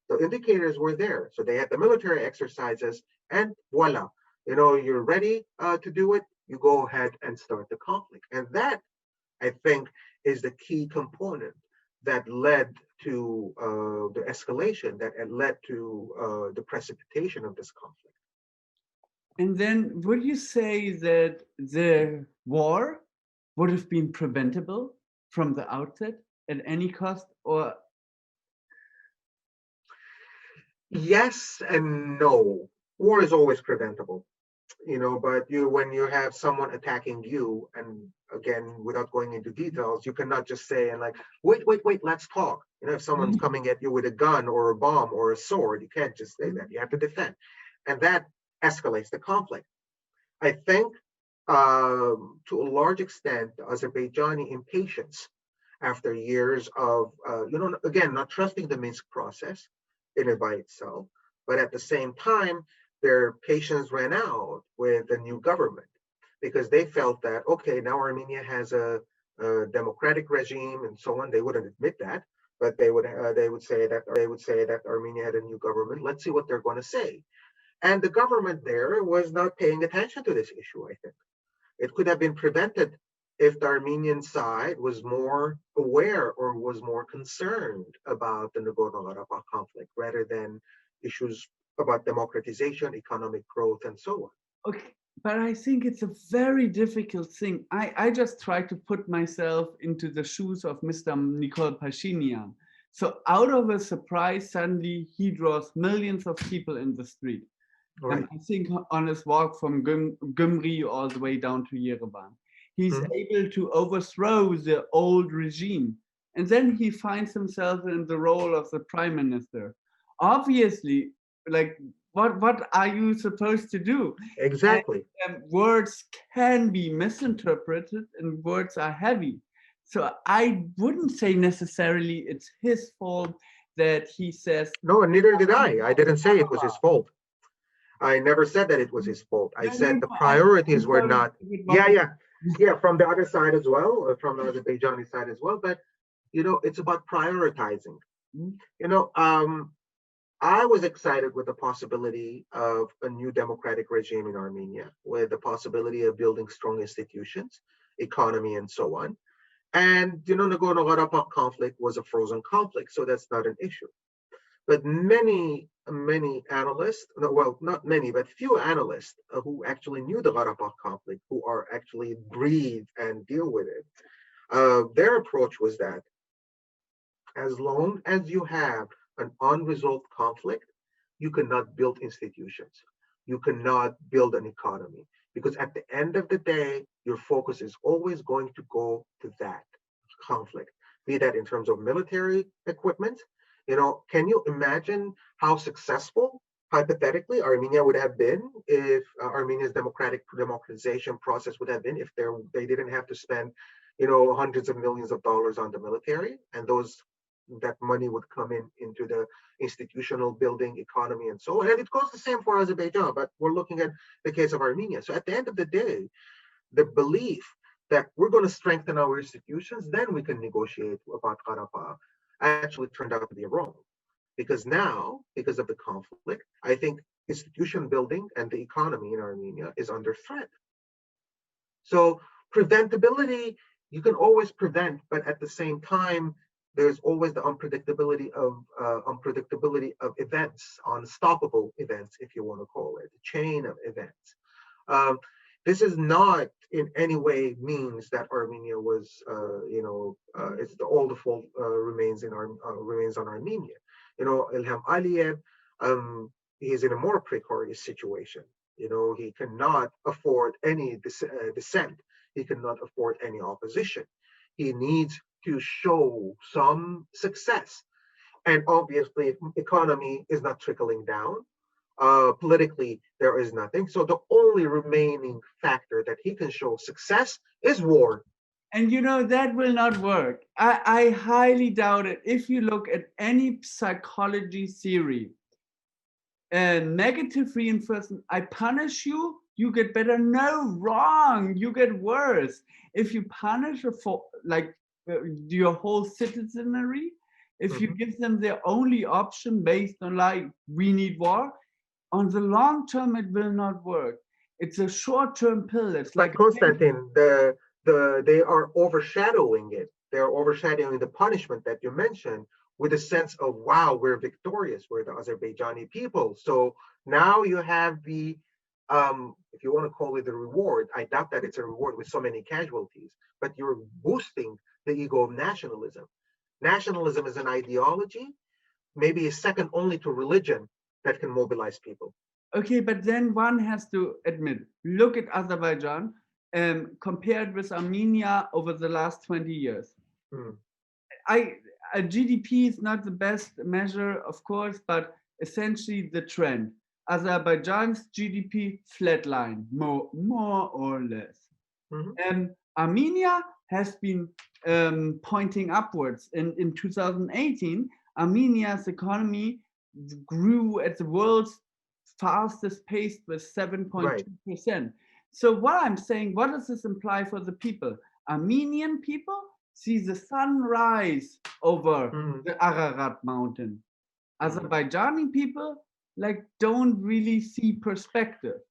The indicators were there. So they had the military exercises, and voila, you're ready to do it. You go ahead and start the conflict. And that, I think, is the key component that led to the escalation, that led to the precipitation of this conflict.
And then would you say that the war would have been preventable from the outset at any cost, or?
Yes and no. War is always preventable, but when you have someone attacking you, and again, without going into details, you cannot just say and wait, let's talk. If someone's coming at you with a gun or a bomb or a sword, you can't just say that. You have to defend. And that escalates the conflict. I think to a large extent, the Azerbaijani impatience after years of, again, not trusting the Minsk process in and by itself, but at the same time, their patience ran out with the new government, because they felt that, okay, now Armenia has a democratic regime and so on. They wouldn't admit that, but they would say that Armenia had a new government. Let's see what they're going to say. And the government there was not paying attention to this issue, I think. It could have been prevented if the Armenian side was more aware or was more concerned about the Nagorno-Karabakh conflict rather than issues about democratization, economic growth, and so on.
Okay, but I think it's a very difficult thing. I just try to put myself into the shoes of Mr. Nikol Pashinyan. So out of a surprise, suddenly he draws millions of people in the street. Right. I think on his walk from Gyumri all the way down to Yerevan, he's able to overthrow the old regime. And then he finds himself in the role of the prime minister. Obviously, what are you supposed to do?
Exactly.
And words can be misinterpreted and words are heavy. So I wouldn't say necessarily it's his fault that he says.
No, and neither did I. I didn't say it was his fault. I never said that it was his fault. I said the priorities were not. Yeah, from the other side as well, from the Azerbaijani side as well. But, it's about prioritizing. I was excited with the possibility of a new democratic regime in Armenia, with the possibility of building strong institutions, economy, and so on. And, Nagorno-Karabakh conflict was a frozen conflict, so that's not an issue. But many analysts, well, not many, but few analysts who actually knew the Karabakh conflict, who are actually breathe and deal with it, their approach was that as long as you have an unresolved conflict, you cannot build institutions. You cannot build an economy, because at the end of the day, your focus is always going to go to that conflict, be that in terms of military equipment. Can you imagine how successful, hypothetically, Armenia would have been if Armenia's democratization process would have been if they didn't have to spend, hundreds of millions of dollars on the military, and that money would come into the institutional building, economy, and so on. And it goes the same for Azerbaijan, but we're looking at the case of Armenia. So at the end of the day, the belief that we're going to strengthen our institutions, then we can negotiate about Karabakh, actually turned out to be wrong. Because now, because of the conflict, I think institution building and the economy in Armenia is under threat. So preventability, you can always prevent, but at the same time, there's always the unpredictability of events, unstoppable events, if you want to call it, a chain of events. This is not in any way means that Armenia was, it's all the fault remains on Armenia. Ilham Aliyev, he's in a more precarious situation. He cannot afford any dissent. He cannot afford any opposition. He needs to show some success. And obviously, economy is not trickling down. Politically, there is nothing. So the only remaining factor that he can show success is war.
And that will not work. I highly doubt it. If you look at any psychology theory, negative reinforcement, I punish you, you get better. No, wrong, you get worse. If you punish your whole citizenry, if you give them their only option based on we need war, on the long term it will not work. It's a short-term pill. It's like
Konstantin, they are overshadowing it. They're overshadowing the punishment that you mentioned with a sense of, wow, we're victorious, we're the Azerbaijani people. So now you have the, if you want to call it the reward, I doubt that it's a reward with so many casualties, but you're boosting the ego of nationalism. Nationalism is an ideology, maybe second only to religion, that can mobilize people.
Okay, but then one has to admit, look at Azerbaijan compared with Armenia over the last 20 years. A GDP is not the best measure, of course, but essentially the trend. Azerbaijan's GDP flatline, more or less. Armenia has been pointing upwards. In 2018, Armenia's economy grew at the world's fastest pace with 7.2%. So what I'm saying, what does this imply for the people? Armenian people see the sun rise over the Ararat mountain. Azerbaijani people don't really see perspective.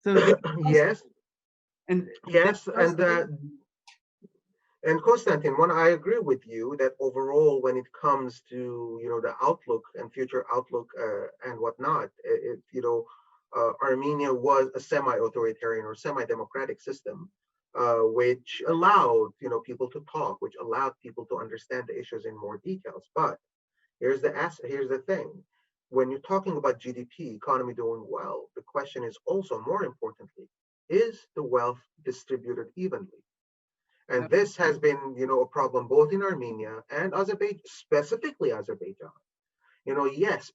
So
yes,
and
Konstantin, I agree with you that overall, when it comes to the outlook and future outlook and whatnot, Armenia was a semi-authoritarian or semi-democratic system, which allowed people to talk, which allowed people to understand the issues in more details. But here's the thing: when you're talking about GDP, economy doing well, the question is also, more importantly, is the wealth distributed evenly? And this has been, a problem both in Armenia and Azerbaijan, specifically Azerbaijan. Yes,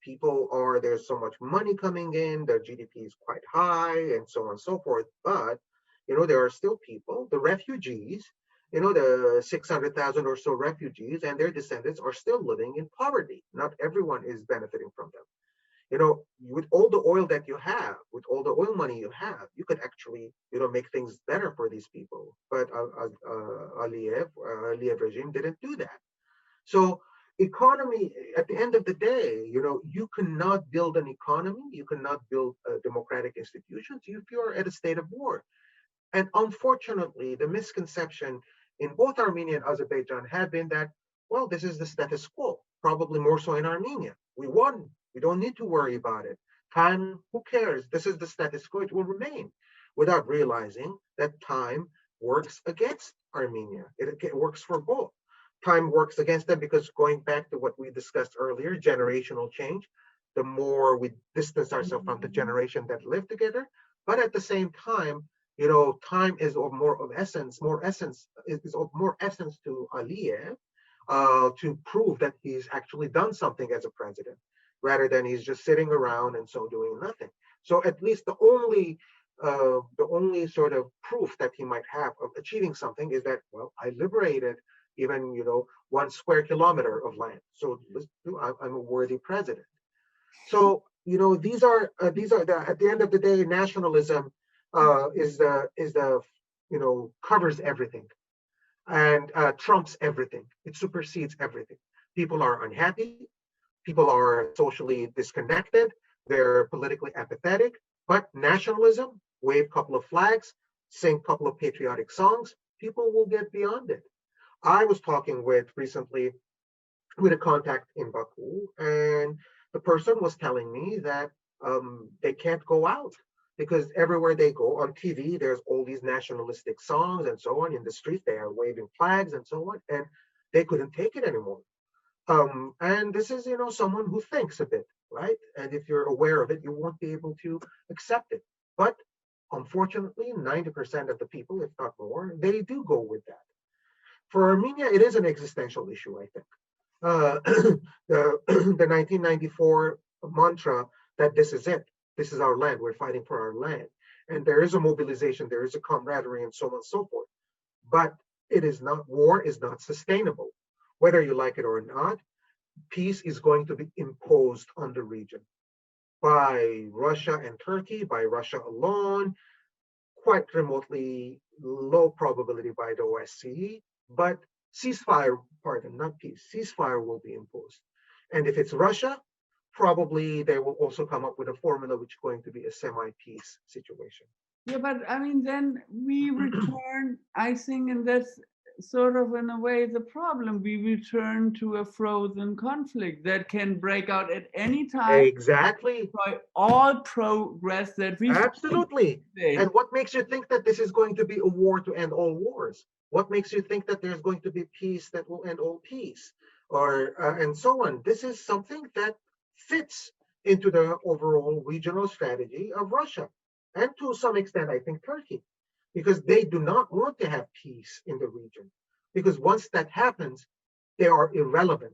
there's so much money coming in, their GDP is quite high, and so on and so forth. But, there are still people, the refugees, the 600,000 or so refugees and their descendants are still living in poverty. Not everyone is benefiting from them. With all the oil that you have, with all the oil money you have, you could actually, make things better for these people. But Aliyev regime didn't do that. So economy, at the end of the day, you cannot build an economy, you cannot build democratic institutions if you're at a state of war. And unfortunately, the misconception in both Armenia and Azerbaijan have been that, well, this is the status quo, probably more so in Armenia. We won. We don't need to worry about it. Time, who cares? This is the status quo. It will remain, without realizing that time works against Armenia. It works for both. Time works against them because, going back to what we discussed earlier, generational change, the more we distance ourselves from the generation that live together. But at the same time, time is of more essence to Aliyev to prove that he's actually done something as a president, rather than he's just sitting around and so doing nothing. So at least the only sort of proof that he might have of achieving something is that, well, I liberated even 1 square kilometer of land. So I'm a worthy president. So these are at the end of the day, nationalism is the covers everything and trumps everything. It supersedes everything. People are unhappy. People are socially disconnected. they're politically apathetic, but nationalism, wave a couple of flags, sing a couple of patriotic songs, people will get beyond it. I was talking recently with a contact in Baku, and the person was telling me that they can't go out because everywhere they go on TV, there's all these nationalistic songs and so on. In the streets, they are waving flags and so on, and they couldn't take it anymore. And this is, someone who thinks a bit, right? And if you're aware of it, you won't be able to accept it. But unfortunately, 90% of the people, if not more, they do go with that. For Armenia, it is an existential issue, I think. The 1994 mantra that this is it, this is our land, we're fighting for our land. And there is a mobilization, there is a camaraderie, and so on and so forth. But war is not sustainable. Whether you like it or not, peace is going to be imposed on the region by Russia and Turkey, by Russia alone, quite remotely low probability by the OSCE, but not peace, ceasefire will be imposed. And if it's Russia, probably they will also come up with a formula which is going to be a semi-peace situation.
Yeah, but I mean, then we return, I think, and that's sort of in a way the problem. We return to a frozen conflict that can break out at any time.
Exactly.
By all progress that we
absolutely. And what makes you think that this is going to be a war to end all wars? What makes you think that there's going to be peace that will end all peace, or and so on? This is something that fits into the overall regional strategy of Russia, and to some extent, I think Turkey, because they do not want to have peace in the region. Because once that happens, they are irrelevant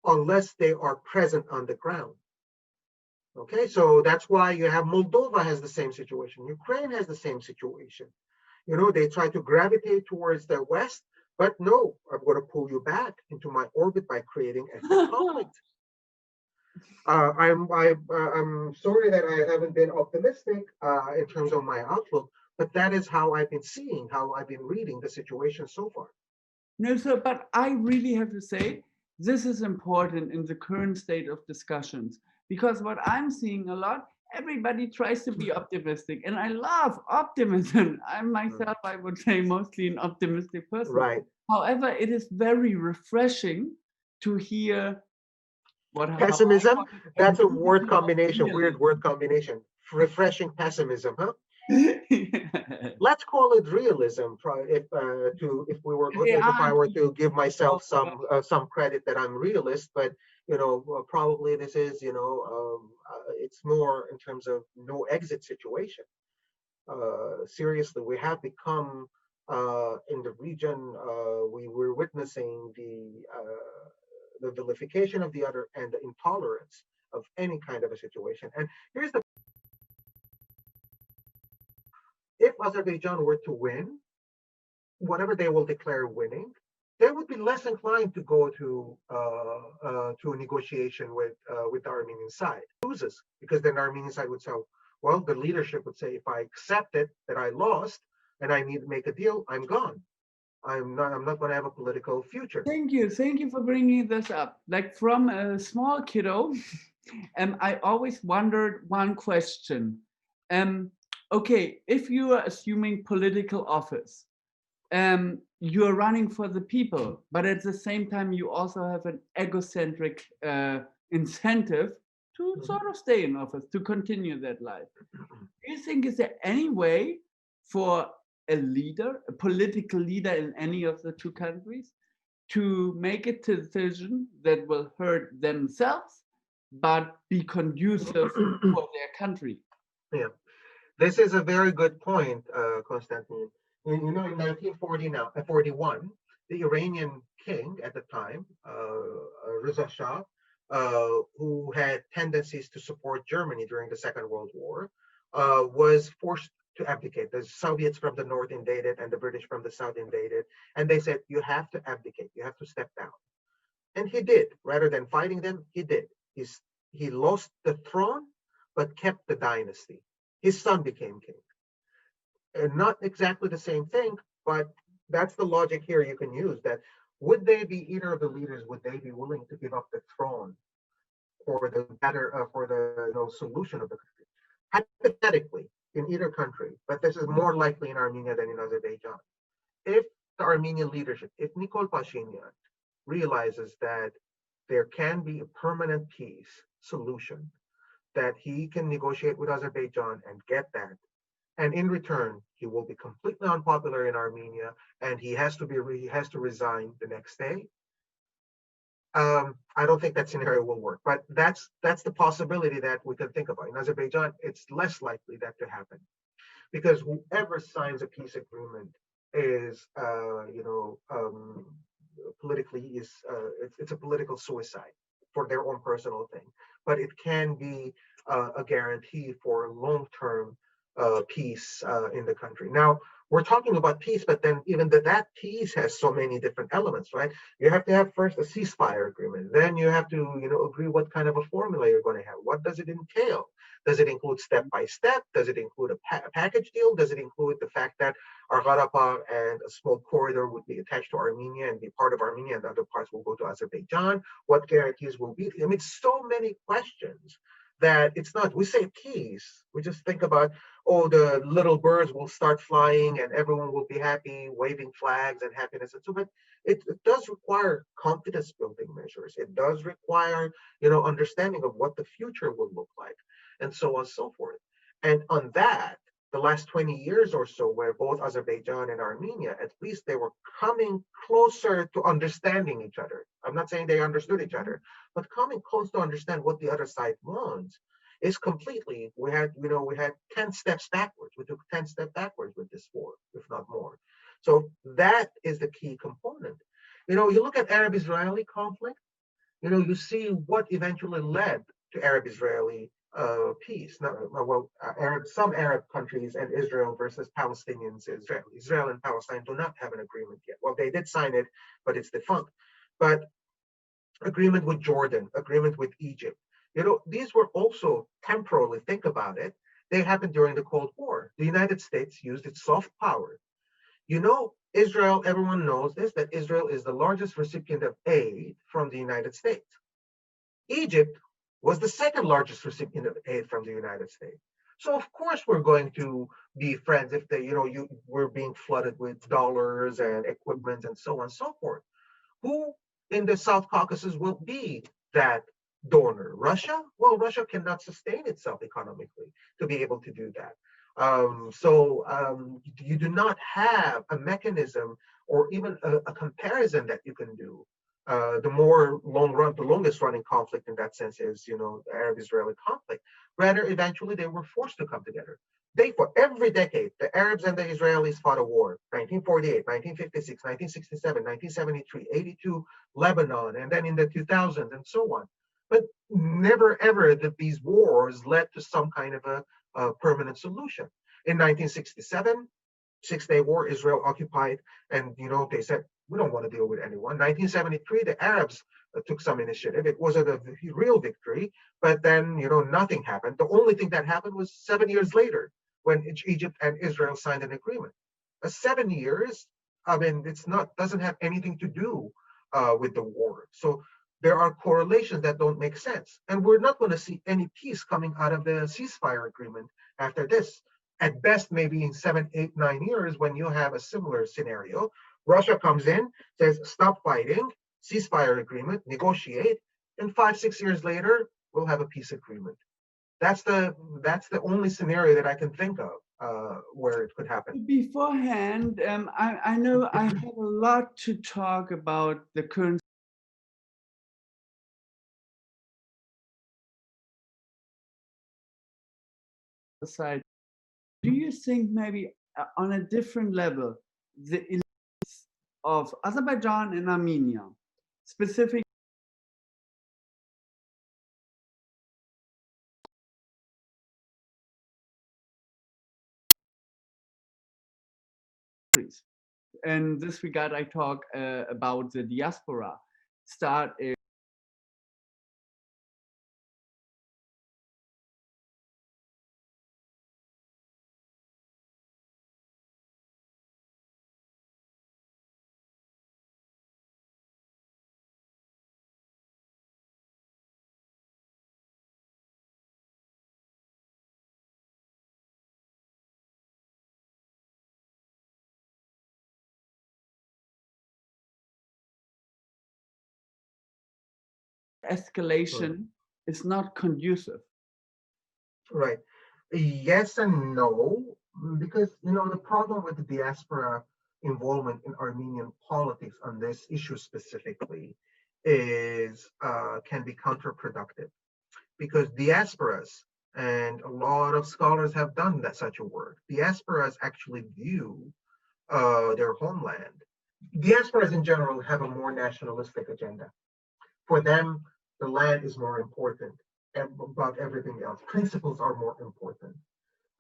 unless they are present on the ground. Okay, so that's why you have Moldova has the same situation. Ukraine has the same situation. They try to gravitate towards the West, but no, I'm going to pull you back into my orbit by creating ethnic conflict. I'm sorry that I haven't been optimistic in terms of my outlook, but that is how I've been seeing, how I've been reading the situation so far.
No, sir, but I really have to say, this is important in the current state of discussions, because what I'm seeing a lot, everybody tries to be optimistic, and I love optimism. I myself, I would say, mostly an optimistic person.
Right.
However, it is very refreshing to hear
pessimism. That's a word combination, weird word combination. Refreshing pessimism, huh? Let's call it realism. If I were to give myself some credit that I'm realist, but probably this is it's more in terms of no exit situation. Seriously, we have become in the region. We were witnessing the vilification of the other and the intolerance of any kind of a situation. And here's the: if Azerbaijan were to win, whatever they will declare winning, they would be less inclined to go to a negotiation with the Armenian side. Loses, because then the Armenian side would say, well, the leadership would say, if I accept it that I lost and I need to make a deal, I'm gone. I'm not going to have a political future.
Thank you for bringing this up. Like, from a small kiddo, I always wondered one question. Okay, if you are assuming political office, you are running for the people, but at the same time you also have an egocentric incentive to sort of stay in office, to continue that life. Do you think, is there any way for a leader, a political leader in any of the two countries, to make a decision that will hurt themselves but be conducive for their country?
Yeah, this is a very good point, Konstantin. In 1941, the Iranian king at the time, Reza Shah, who had tendencies to support Germany during the Second World War, was forced to abdicate. The Soviets from the north invaded and the British from the south invaded. And they said, you have to abdicate, you have to step down. And he did. Rather than fighting them, he did. He lost the throne, but kept the dynasty. His son became king. And not exactly the same thing, but that's the logic here you can use, that would they be, either of the leaders, would they be willing to give up the throne for the better for the solution of the country. Hypothetically, in either country, but this is more likely in Armenia than in Azerbaijan. If the Armenian leadership, if Nikol Pashinyan realizes that there can be a permanent peace solution, that he can negotiate with Azerbaijan and get that, and in return he will be completely unpopular in Armenia, and he has to resign the next day. I don't think that scenario will work, but that's the possibility that we can think about. In Azerbaijan, it's less likely that to happen, because whoever signs a peace agreement is, politically it's a political suicide for their own personal thing, but it can be a guarantee for long-term peace in the country. Now, we're talking about peace, but then even that peace has so many different elements, right? You have to have first a ceasefire agreement. Then you have to, agree what kind of a formula you're going to have. What does it entail? Does it include step by step? Does it include a package deal? Does it include the fact that Karabakh and a small corridor would be attached to Armenia and be part of Armenia, and the other parts will go to Azerbaijan? What guarantees will be? I mean, so many questions that it's not, we say peace, we just think about, oh, the little birds will start flying and everyone will be happy, waving flags and happiness. And so, but it does require confidence building measures. It does require, understanding of what the future will look like, and so on and so forth. And on that, the last 20 years or so, where both Azerbaijan and Armenia, at least they were coming closer to understanding each other. I'm not saying they understood each other, but coming close to understand what the other side wants is completely, we had 10 steps backwards. We took 10 steps backwards with this war, if not more. So that is the key component. You look at Arab-Israeli conflict, you see what eventually led to Arab-Israeli peace. Some Arab countries and Israel versus Palestinians. Israel and Palestine do not have an agreement yet. Well, they did sign it, but it's defunct. But agreement with Jordan, agreement with Egypt. These were also temporally, think about it, they happened during the Cold War. The United States used its soft power. Israel, everyone knows this, that Israel is the largest recipient of aid from the United States. Egypt was the second largest recipient of aid from the United States. So of course we're going to be friends if we're being flooded with dollars and equipment and so on and so forth. Who in the South Caucasus will be that donor? Russia? Well, Russia cannot sustain itself economically to be able to do that. You do not have a mechanism or even a comparison that you can do. The longest running conflict in that sense is, the Arab-Israeli conflict. Rather, eventually they were forced to come together. For every decade, the Arabs and the Israelis fought a war. 1948, 1956, 1967, 1973, 82, Lebanon, and then in the 2000s and so on. But never ever did these wars led to some kind of a permanent solution. In 1967, Six-Day War, Israel occupied, and they said, we don't want to deal with anyone. 1973, the Arabs took some initiative. It wasn't a real victory, but then nothing happened. The only thing that happened was 7 years later, when Egypt and Israel signed an agreement. 7 years, doesn't have anything to do with the war. So there are correlations that don't make sense. And we're not going to see any peace coming out of the ceasefire agreement after this. At best, maybe in 7, 8, 9 years, when you have a similar scenario, Russia comes in, says, stop fighting, ceasefire agreement, negotiate, and 5, 6 years later, we'll have a peace agreement. That's the only scenario that I can think of where it could happen.
Beforehand, I know I have a lot to talk about the current side. Do you think maybe on a different level, the elites of Azerbaijan and Armenia, specifically in this regard, I talk about the diaspora, start escalation is not conducive.
Right. Yes and no, because the problem with the diaspora involvement in Armenian politics on this issue specifically is can be counterproductive, because diasporas, and a lot of scholars have done that such a work. Diasporas actually view their homeland. Diasporas in general have a more nationalistic agenda. For them, the land is more important about everything else. Principles are more important.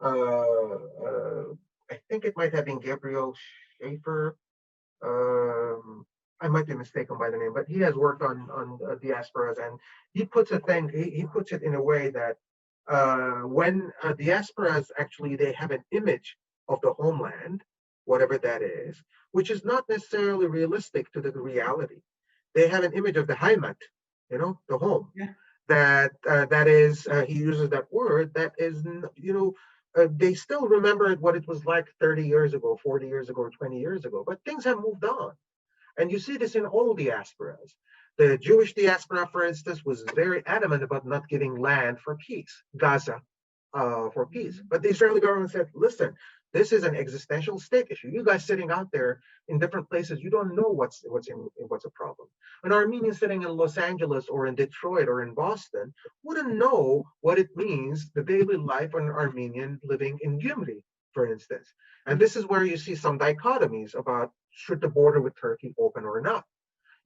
I think it might have been Gabriel Schaefer. I might be mistaken by the name, but he has worked on diasporas, and he puts he puts it in a way that when diasporas actually they have an image of the homeland, whatever that is, which is not necessarily realistic to the reality. They have an image of the Heimat, the home.
Yeah.
That is, he uses that word. That is, they still remember what it was like 30 years ago, 40 years ago, or 20 years ago. But things have moved on, and you see this in all diasporas. The Jewish diaspora, for instance, was very adamant about not giving land for peace, Gaza, for peace. But the Israeli government said, listen, this is an existential state issue. You guys sitting out there in different places, you don't know what's a problem. An Armenian sitting in Los Angeles or in Detroit or in Boston wouldn't know what it means, the daily life of an Armenian living in Gyumri, for instance. And this is where you see some dichotomies about should the border with Turkey open or not.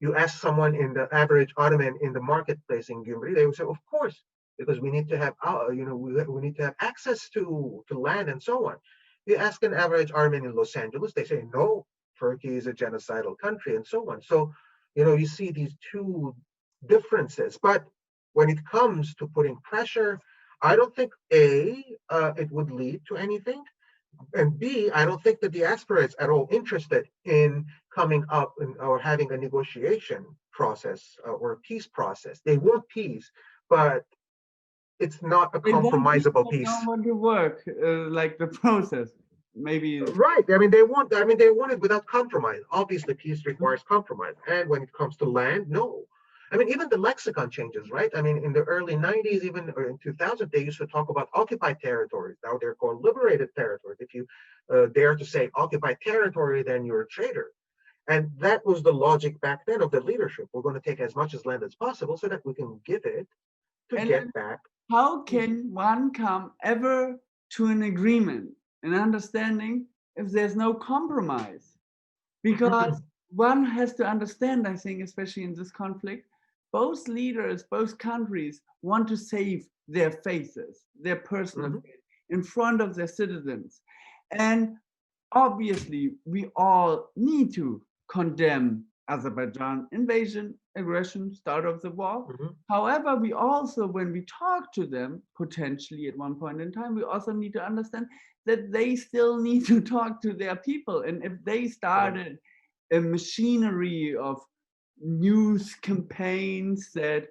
You ask someone in the average Ottoman in the marketplace in Gyumri, they would say, of course, because we need to have, we need to have access to land and so on. You ask an average Armenian in Los Angeles, they say, no, Turkey is a genocidal country and so on. So, you see these two differences. But when it comes to putting pressure, I don't think it would lead to anything. And B, I don't think the diaspora is at all interested in coming up or having a negotiation process or a peace process. They want peace, but it's not a compromisable peace.
They don't want to work like the process. Maybe
right. I mean, they want it without compromise. Obviously, peace requires compromise. And when it comes to land, no. I mean, even the lexicon changes, right? I mean, in the early 90s, even or in 2000, they used to talk about occupied territories. Now they're called liberated territories. If you dare to say occupied territory, then you're a traitor. And that was the logic back then of the leadership. We're going to take as much as land as possible so that we can give it to get back.
How can one come ever to an agreement, an understanding, if there's no compromise? Because one has to understand, I think, especially in this conflict, both leaders, both countries want to save their faces, their personal faith in front of their citizens. And obviously, we all need to condemn Azerbaijan invasion, aggression, start of the war. However, we also, when we talk to them, potentially at one point in time, we also need to understand that they still need to talk to their people. And if they started a machinery of news campaigns that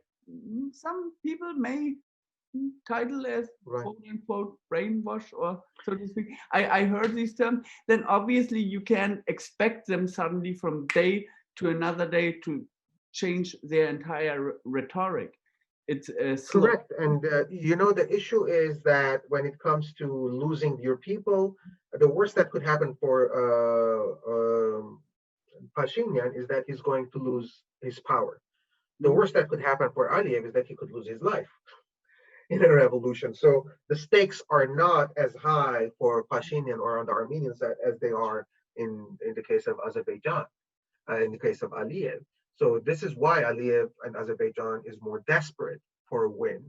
some people may title as quote unquote brainwash, or so to speak. I heard these terms. Then obviously you can expect them suddenly from day to another day to change their entire rhetoric. It's
correct. And the issue is that when it comes to losing your people, the worst that could happen for Pashinyan is that he's going to lose his power. The worst that could happen for Aliyev is that he could lose his life in a revolution. So the stakes are not as high for Pashinyan or on the Armenian side as they are in the case of Azerbaijan, in the case of Aliyev. So this is why Aliyev and Azerbaijan is more desperate for a win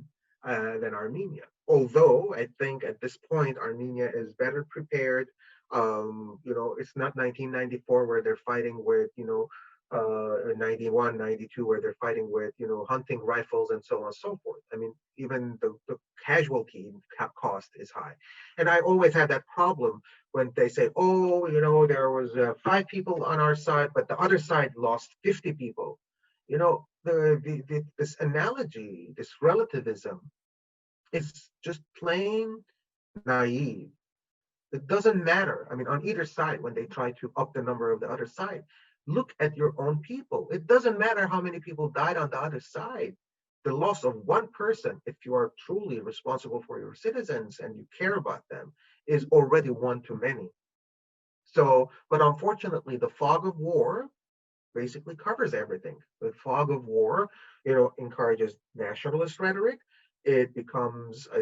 than Armenia. Although I think at this point Armenia is better prepared. It's not 1994 where they're fighting with 91, 92 where they're fighting with hunting rifles and so on and so forth. I mean, even the casualty cost is high. And I always have that problem when they say, oh, there was 5 people on our side, but the other side lost 50 people. This analogy, this relativism, is just plain naive. It doesn't matter. I mean, on either side, when they try to up the number of the other side, look at your own people. It doesn't matter how many people died on the other side. the loss of one person, if you are truly responsible for your citizens and you care about them, is already one too many. So, but unfortunately, the fog of war basically covers everything. The fog of war, encourages nationalist rhetoric. It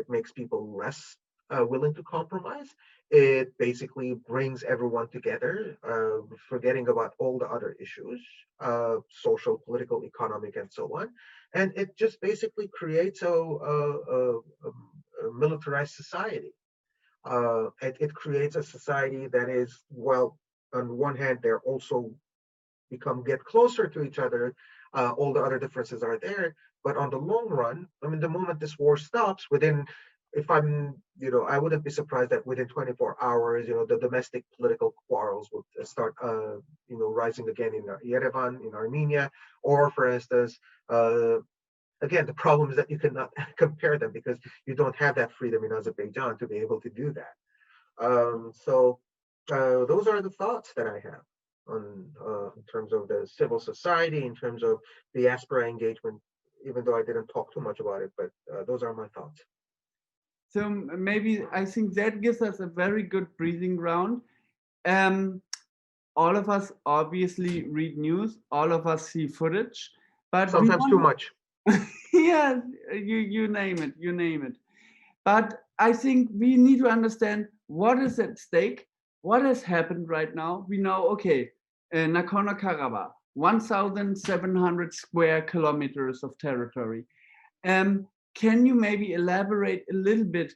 makes people less willing to compromise. It basically brings everyone together, forgetting about all the other issues, social, political, economic, and so on. And it just basically creates a militarized society. It creates a society that is, well, on one hand, they're also get closer to each other. All the other differences are there, but on the long run, I mean, the moment this war stops, I wouldn't be surprised that within 24 hours, the domestic political quarrels would start, rising again in Yerevan, in Armenia, or for instance, again, the problem is that you cannot compare them because you don't have that freedom in Azerbaijan to be able to do that. So those are the thoughts that I have on in terms of the civil society, in terms of diaspora engagement, even though I didn't talk too much about it, but those are my thoughts.
So maybe I think that gives us a very good breathing ground. All of us obviously read news, all of us see footage, but
sometimes too much.
Yeah, you name it. But I think we need to understand what is at stake, what has happened right now. We know, okay, Nagorno-Karabakh, 1,700 square kilometers of territory. Can you maybe elaborate a little bit?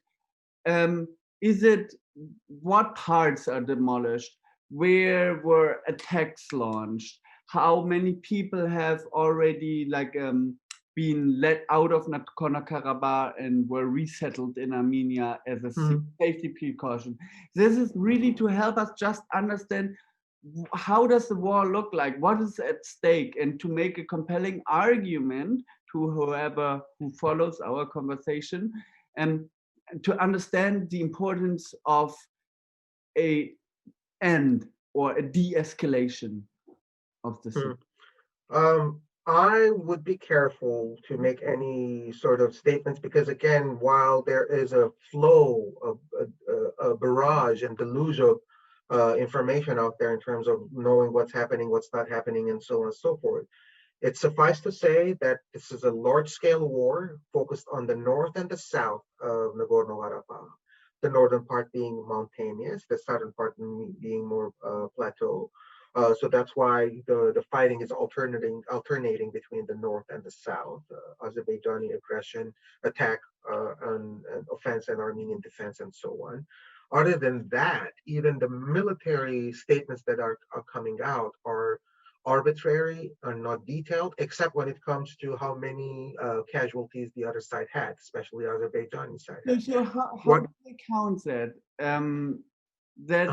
What parts are demolished? Where were attacks launched? How many people have already been let out of Nagorno-Karabakh and were resettled in Armenia as a safety precaution? This is really to help us just understand how does the war look like, what is at stake, and to make a compelling argument to whoever who follows our conversation, and to understand the importance of a end or a de-escalation of the situation.
I would be careful to make any sort of statements because, again, while there is a flow of a barrage and deluge of information out there in terms of knowing what's happening, what's not happening, and so on and so forth, it's suffice to say that this is a large-scale war focused on the north and the south of Nagorno-Karabakh, the northern part being mountainous, the southern part being more plateau. So that's why the fighting is alternating between the north and the south, Azerbaijani aggression, attack, and offense, and Armenian defense, and so on. Other than that, even the military statements that are coming out are arbitrary, are not detailed, except when it comes to how many casualties the other side had, especially Azerbaijani side had.
So how do they count that?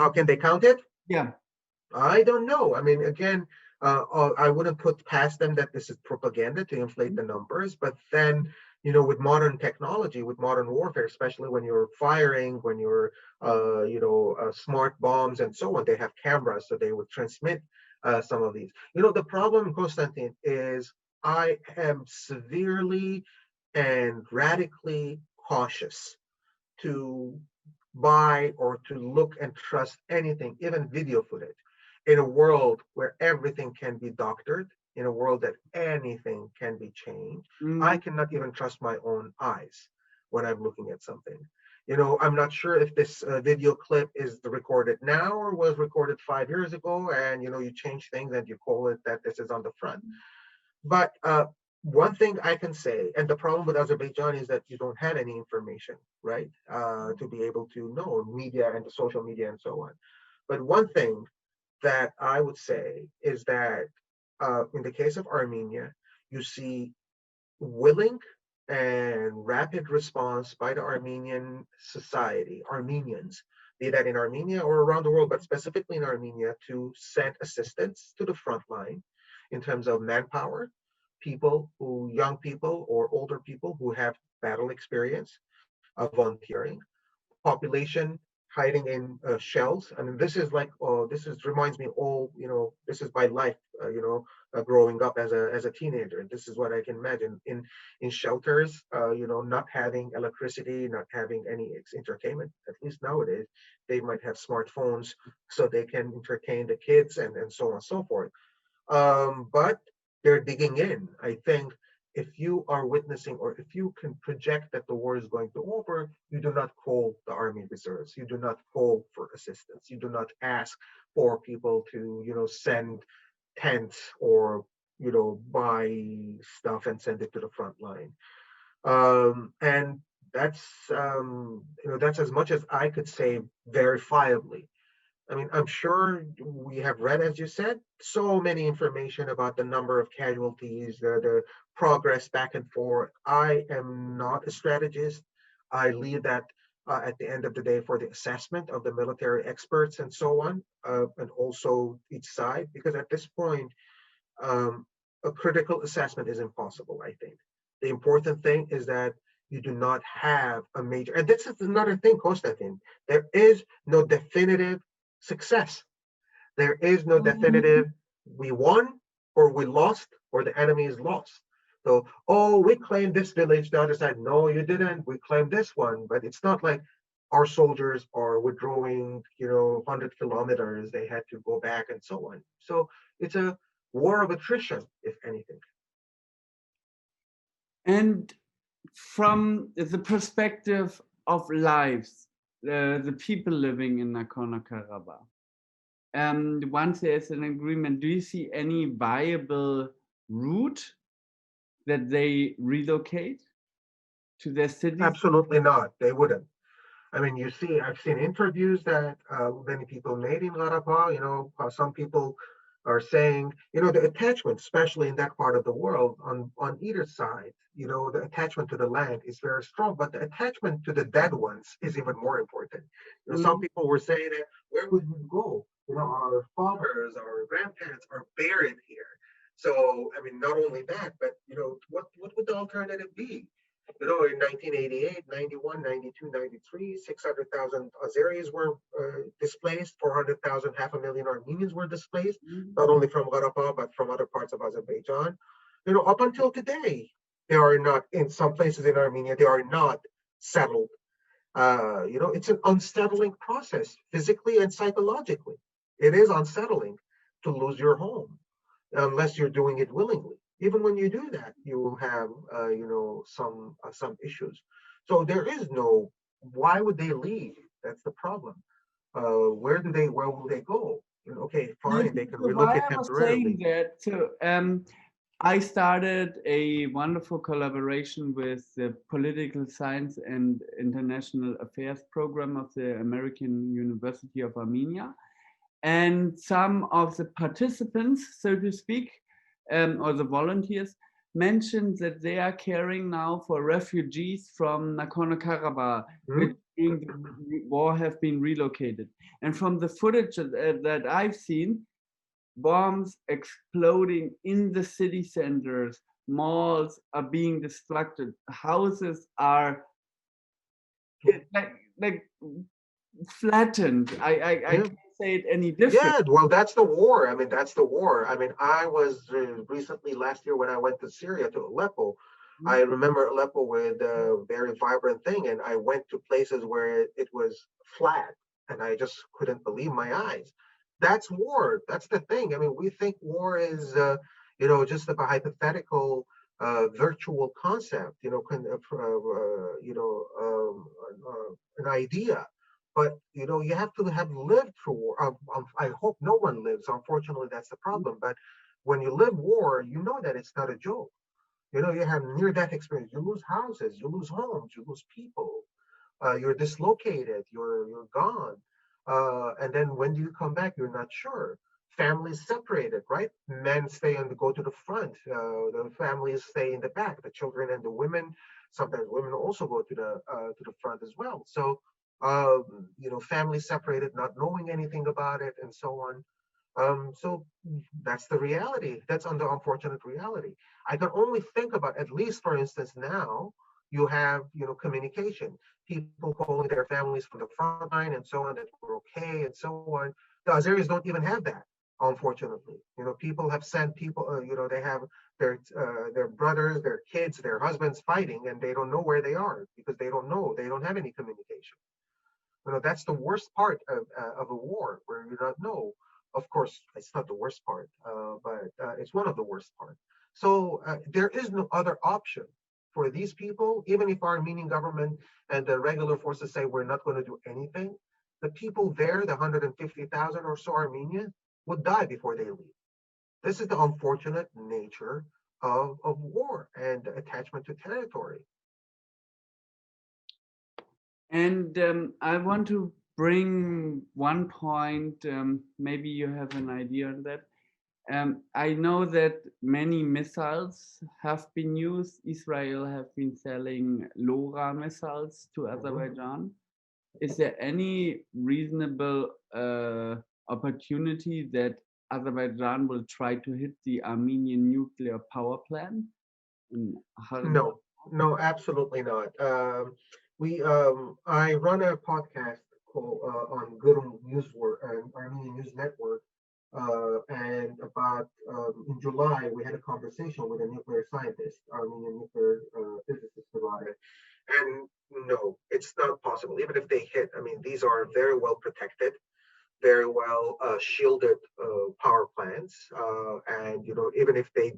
How can they count it?
Yeah.
I don't know. I mean, again, I wouldn't put past them that this is propaganda to inflate the numbers, but then, with modern technology, with modern warfare, especially when you're firing, when you're, smart bombs and so on, they have cameras, so they would transmit some of these. The problem, Konstantin, is I am severely and radically cautious to buy or to look and trust anything, even video footage, in a world where everything can be doctored, in a world that anything can be changed. I cannot even trust my own eyes when I'm looking at something. I'm not sure if this video clip is recorded now or was recorded 5 years ago, and you change things and you call it that this is on the front. But one thing I can say, and the problem with Azerbaijan is that you don't have any information, right, to be able to know media and the social media and so on. But one thing that I would say is that in the case of Armenia, you see willing and rapid response by the Armenian society, Armenians, be that in Armenia or around the world, but specifically in Armenia, to send assistance to the front line in terms of manpower, young people or older people who have battle experience, volunteering, population hiding in shells. I mean, this is reminds me all, this is my life, growing up as a teenager. This is what I can imagine in shelters, not having electricity, not having any entertainment. At least nowadays, they might have smartphones so they can entertain the kids and so on and so forth. But they're digging in. I think if you are witnessing or if you can project that the war is going to over, you do not call the army reserves. You do not call for assistance. You do not ask for people to, send tents or, buy stuff and send it to the front line. And that's as much as I could say verifiably. I mean, I'm sure we have read, as you said, so many information about the number of casualties, the progress back and forth. I am not a strategist. I leave that at the end of the day for the assessment of the military experts and so on, and also each side, because at this point, a critical assessment is impossible, I think. The important thing is that you do not have a major, and this is another thing, Konstantin, there is no definitive success. There is no definitive we won or we lost or the enemy is lost. So, oh, we claimed this village, the other side, no, you didn't. We claimed this one, but it's not like our soldiers are withdrawing, 100 kilometers. They had to go back and so on. So it's a war of attrition, if anything.
And from the perspective of lives, the people living in Nagorno-Karabakh, once there's an agreement, do you see any viable route that they relocate to their cities?
Absolutely not. They wouldn't. I mean, I've seen interviews that many people made in Karabakh. Some people are saying, the attachment, especially in that part of the world, on either side, the attachment to the land is very strong, but the attachment to the dead ones is even more important. Some people were saying that, where would we go? Our fathers, our grandparents are buried here. So, I mean, not only that, but, what would the alternative be? In 1988, 91, 92, 93, 600,000 Azeris were displaced, 400,000, 500,000 Armenians were displaced, not only from Karabakh, but from other parts of Azerbaijan. Up until today, they are not, in some places in Armenia, they are not settled. It's an unsettling process, physically and psychologically. It is unsettling to lose your home, unless you're doing it willingly. Even when you do that, you have, some issues. So there is no, why would they leave? That's the problem. Where will they go? Okay, fine, they can relocate temporarily.
I started a wonderful collaboration with the Political Science and International Affairs program of the American University of Armenia. And some of the participants, so to speak, or the volunteers, mentioned that they are caring now for refugees from Nagorno-Karabakh, which during the war have been relocated. And from the footage that I've seen, bombs exploding in the city centers, malls are being destructed, houses are like flattened. I can't say it any different.
Yeah, well, that's the war. I mean, that's the war. I mean, I was recently last year when I went to Syria, to Aleppo. I remember Aleppo with a very vibrant thing, and I went to places where it was flat, and I just couldn't believe my eyes. That's war. That's the thing. I mean, we think war is, just a hypothetical, virtual concept, an idea. But you have to have lived through war. I hope no one lives. Unfortunately, that's the problem. But when you live war, you know that it's not a joke. You have near-death experience. You lose houses, you lose homes, you lose people. You're dislocated. You're gone. And then when do you come back? You're not sure. Families separated, right? Men stay and go to the front. The families stay in the back. The children and the women. Sometimes women also go to the front as well. So. Families separated, not knowing anything about it, and so on. So that's the reality. That's the unfortunate reality. I can only think about, at least for instance, now you have, communication, people calling their families from the front line and so on, that we're okay and so on. The Azeris don't even have that. unfortunately. People have sent people, they have their brothers, their kids, their husbands fighting, and they don't know where they are because they don't know, they don't have any communication. That's the worst part of a war, where you don't know. Of course, it's not the worst part, but it's one of the worst parts. So there is no other option for these people, even if our Armenian government and the regular forces say we're not going to do anything. The people there, the 150,000 or so Armenians, would die before they leave. This is the unfortunate nature of war and attachment to territory.
And I want to bring one point, maybe you have an idea on that. I know that many missiles have been used. Israel have been selling LoRa missiles to Azerbaijan. Is there any reasonable opportunity that Azerbaijan will try to hit the Armenian nuclear power plant?
No, absolutely not. I run a podcast called on Good News Armenian News Network, and about in July we had a conversation with a nuclear scientist, Armenian nuclear physicist about it. And no, it's not possible. Even if they hit, I mean, these are very well protected, very well shielded power plants, and even if they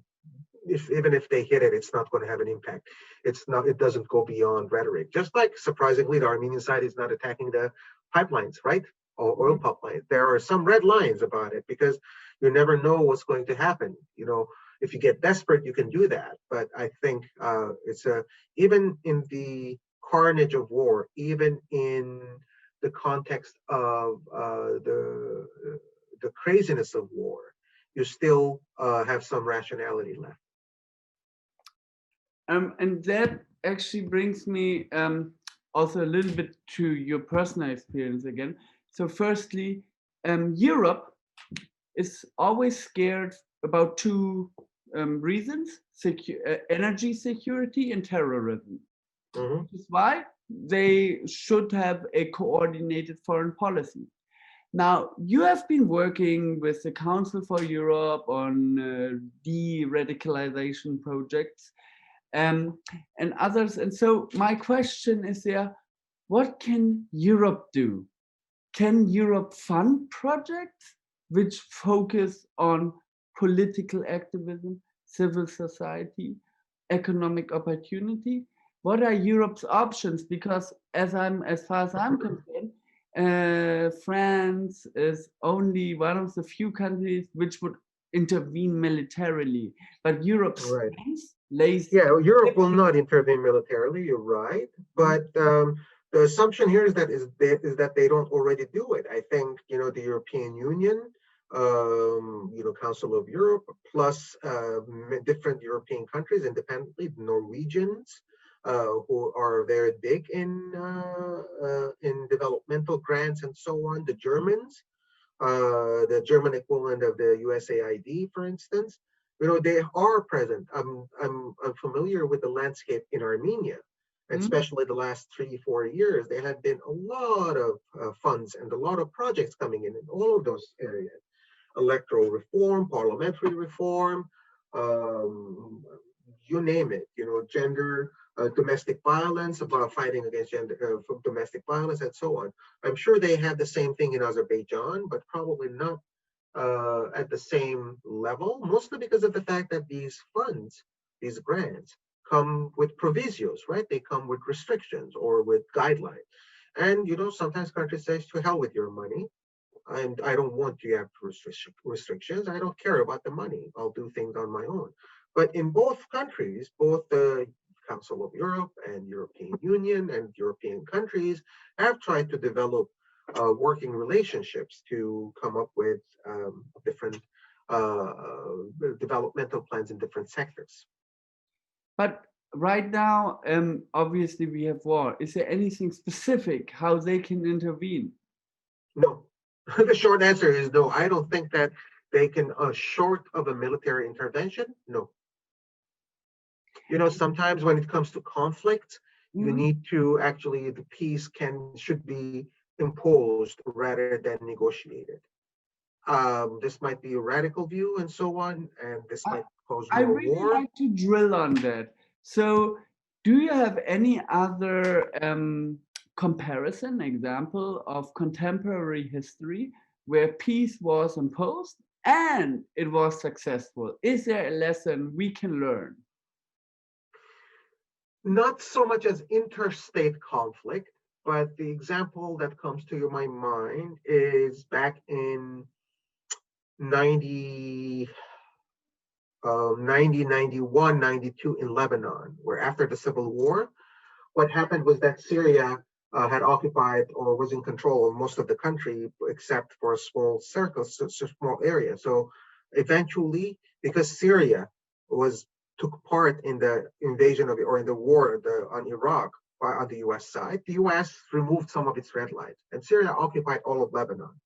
hit it, it's not going to have an impact. It doesn't go beyond rhetoric. Just like, surprisingly, the Armenian side is not attacking the pipelines, right? Or oil pipelines. There are some red lines about it because you never know what's going to happen. If you get desperate, you can do that. But I think even in the carnage of war, even in the context of the craziness of war, you still have some rationality left.
And that actually brings me also a little bit to your personal experience again. So firstly, Europe is always scared about two reasons: energy security and terrorism.
Mm-hmm.
Which is why they should have a coordinated foreign policy. Now, you have been working with the Council for Europe on de-radicalization projects and others. And so my question is there, what can Europe do? Can Europe fund projects which focus on political activism, civil society, economic opportunity? What are Europe's options? Because as far as I'm concerned, France is only one of the few countries which would intervene militarily. But Europe's strength lays.
Yeah, Europe will not intervene militarily. You're right, but the assumption here is that they don't already do it. I think the European Union, Council of Europe, plus different European countries independently, Norwegians, who are very big in developmental grants and so on. The Germans, the German equivalent of the USAID, for instance, they are present. I'm familiar with the landscape in Armenia, especially the last 3-4 years. There have been a lot of funds and a lot of projects coming in all of those areas: electoral reform, parliamentary reform, you name it. Gender. Domestic violence, about fighting against domestic violence, and so on. I'm sure they have the same thing in Azerbaijan, but probably not at the same level, mostly because of the fact that these funds, these grants, come with provisos, right? They come with restrictions or with guidelines. And, sometimes countries say, to hell with your money. And I don't want you to have restrictions. I don't care about the money. I'll do things on my own. But in both countries, both the Council of Europe and European Union and European countries have tried to develop working relationships to come up with different developmental plans in different sectors.
But right now, obviously we have war. Is there anything specific how they can intervene?
No. The short answer is no. I don't think that they can, short of a military intervention, no. Sometimes when it comes to conflict, you need to actually, the peace should be imposed rather than negotiated. this might be a radical view and so on, and this might cause
I
more
really
war.
like to drill on that. So, do you have any other comparison example of contemporary history where peace was imposed and it was successful? Is there a lesson we can learn?
Not so much as interstate conflict, but the example that comes to my mind is back in 90, 91, 92 in Lebanon, where after the civil war, what happened was that Syria had occupied or was in control of most of the country, except for a small circle, small area. So eventually, because Syria took part in the invasion of, or in the war on Iraq on the U.S. side, the U.S. removed some of its red lines, and Syria occupied all of Lebanon.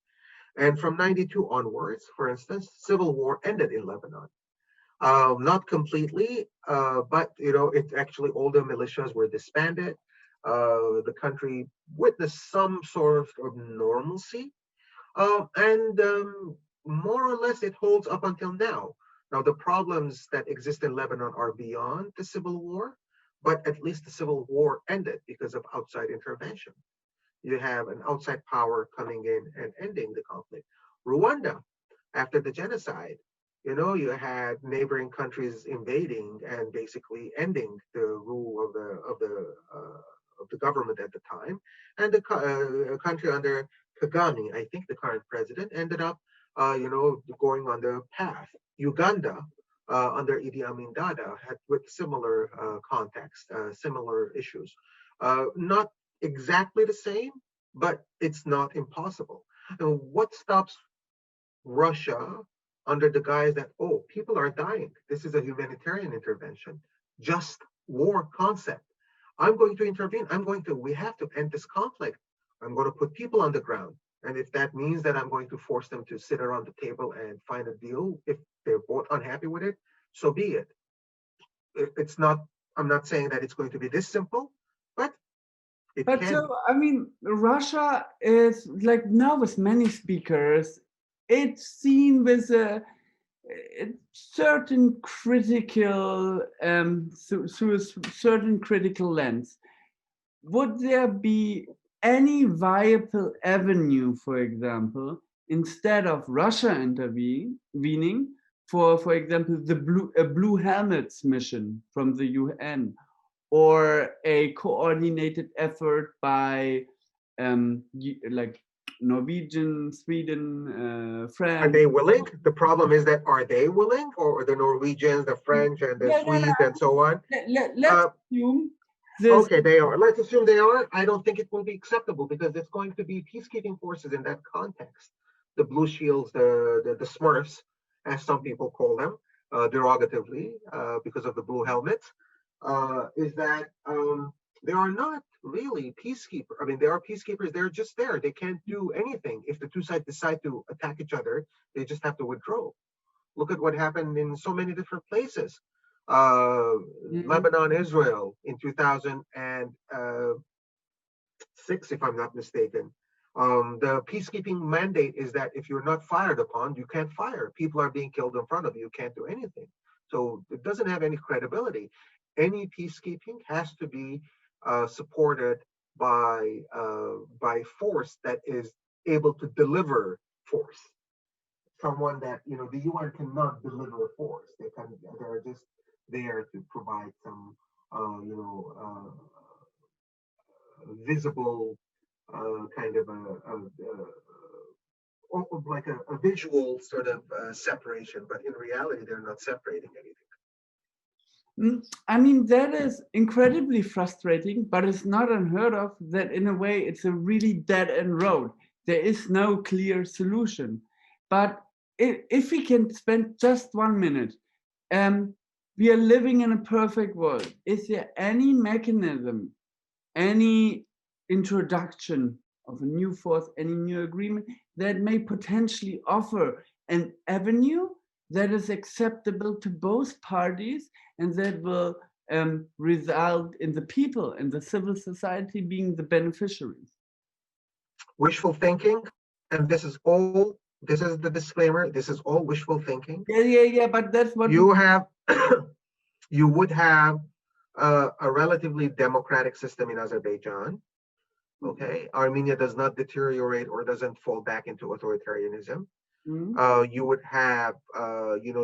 And from 92 onwards, for instance, civil war ended in Lebanon. Not completely, but it actually all the militias were disbanded. The country witnessed some sort of normalcy, and more or less it holds up until now. Now the problems that exist in Lebanon are beyond the civil war, but at least the civil war ended because of outside intervention. You have an outside power coming in and ending the conflict. Rwanda, after the genocide, you had neighboring countries invading and basically ending the rule of the government at the time, and the country under Kagame, I think the current president, ended up, going on the path. Uganda, under Idi Amin Dada, had with similar context, similar issues. Not exactly the same, but it's not impossible. And what stops Russia under the guise that, oh, people are dying, this is a humanitarian intervention, just war concept. I'm going to intervene. We have to end this conflict. I'm going to put people on the ground. And if that means that I'm going to force them to sit around the table and find a deal, if they're both unhappy with it, so be it. It's not, I'm not saying that it's going to be this simple, but it
But
can.
so, I mean, Russia is like now with many speakers, it's seen with a certain critical, through a certain critical lens. Would there be any viable avenue, for example, instead of Russia intervening, for example, a Blue Helmets mission from the UN, or a coordinated effort by like Norwegian, Sweden, France?
Are they willing? The problem is that, are they willing, or the Norwegians, the French, and the Swedes, and so on?
Let's assume this.
Okay, they are. Let's assume they are. I don't think it will be acceptable because it's going to be peacekeeping forces in that context. The Blue Shields, the Smurfs, as some people call them, derogatively, because of the blue helmets, is that they are not really peacekeepers. I mean, they are peacekeepers. They're just there. They can't do anything. If the two sides decide to attack each other, they just have to withdraw. Look at what happened in so many different places. Lebanon, Israel in 2006, if I'm not mistaken. The peacekeeping mandate is that if you're not fired upon, you can't fire. People are being killed in front of you. You can't do anything. So it doesn't have any credibility. Any peacekeeping has to be supported by force that is able to deliver force. Someone that, the UN cannot deliver force. They're just there to provide some, visible kind of like a visual sort of separation, but in reality, they're not separating anything.
I mean, that is incredibly frustrating, but it's not unheard of that in a way it's a really dead-end road. There is no clear solution. But if we can spend just 1 minute, we are living in a perfect world. Is there any mechanism, any introduction of a new force, any new agreement that may potentially offer an avenue that is acceptable to both parties and that will result in the people and the civil society being the beneficiaries?
Wishful thinking, and this is all this is the disclaimer. This is all wishful thinking.
Yeah. But that's what
You have, you would have a relatively democratic system in Azerbaijan. Okay, Armenia does not deteriorate or doesn't fall back into authoritarianism. You would have,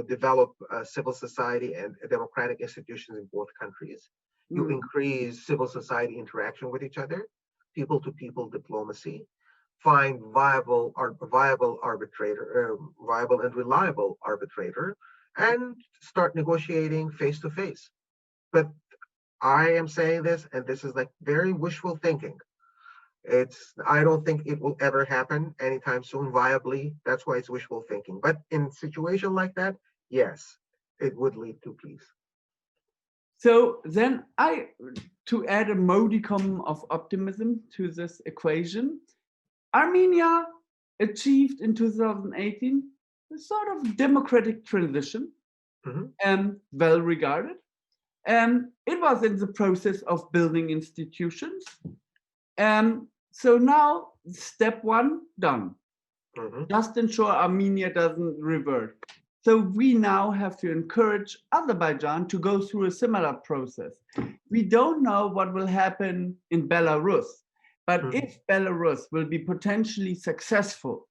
develop civil society and democratic institutions in both countries. You increase civil society interaction with each other, people-to-people diplomacy, find viable arbitrator, viable and reliable arbitrator, and start negotiating face-to-face. But I am saying this, and this is like very wishful thinking. I don't think it will ever happen anytime soon viably. That's why it's wishful thinking. But in a situation like that, yes, it would lead to peace.
So then to add a modicum of optimism to this equation, Armenia achieved in 2018 a sort of democratic transition, well regarded. It was in the process of building institutions. So now step one done. Just ensure Armenia doesn't revert. So we now have to encourage Azerbaijan to go through a similar process. We don't know what will happen in Belarus, but if Belarus will be potentially successful,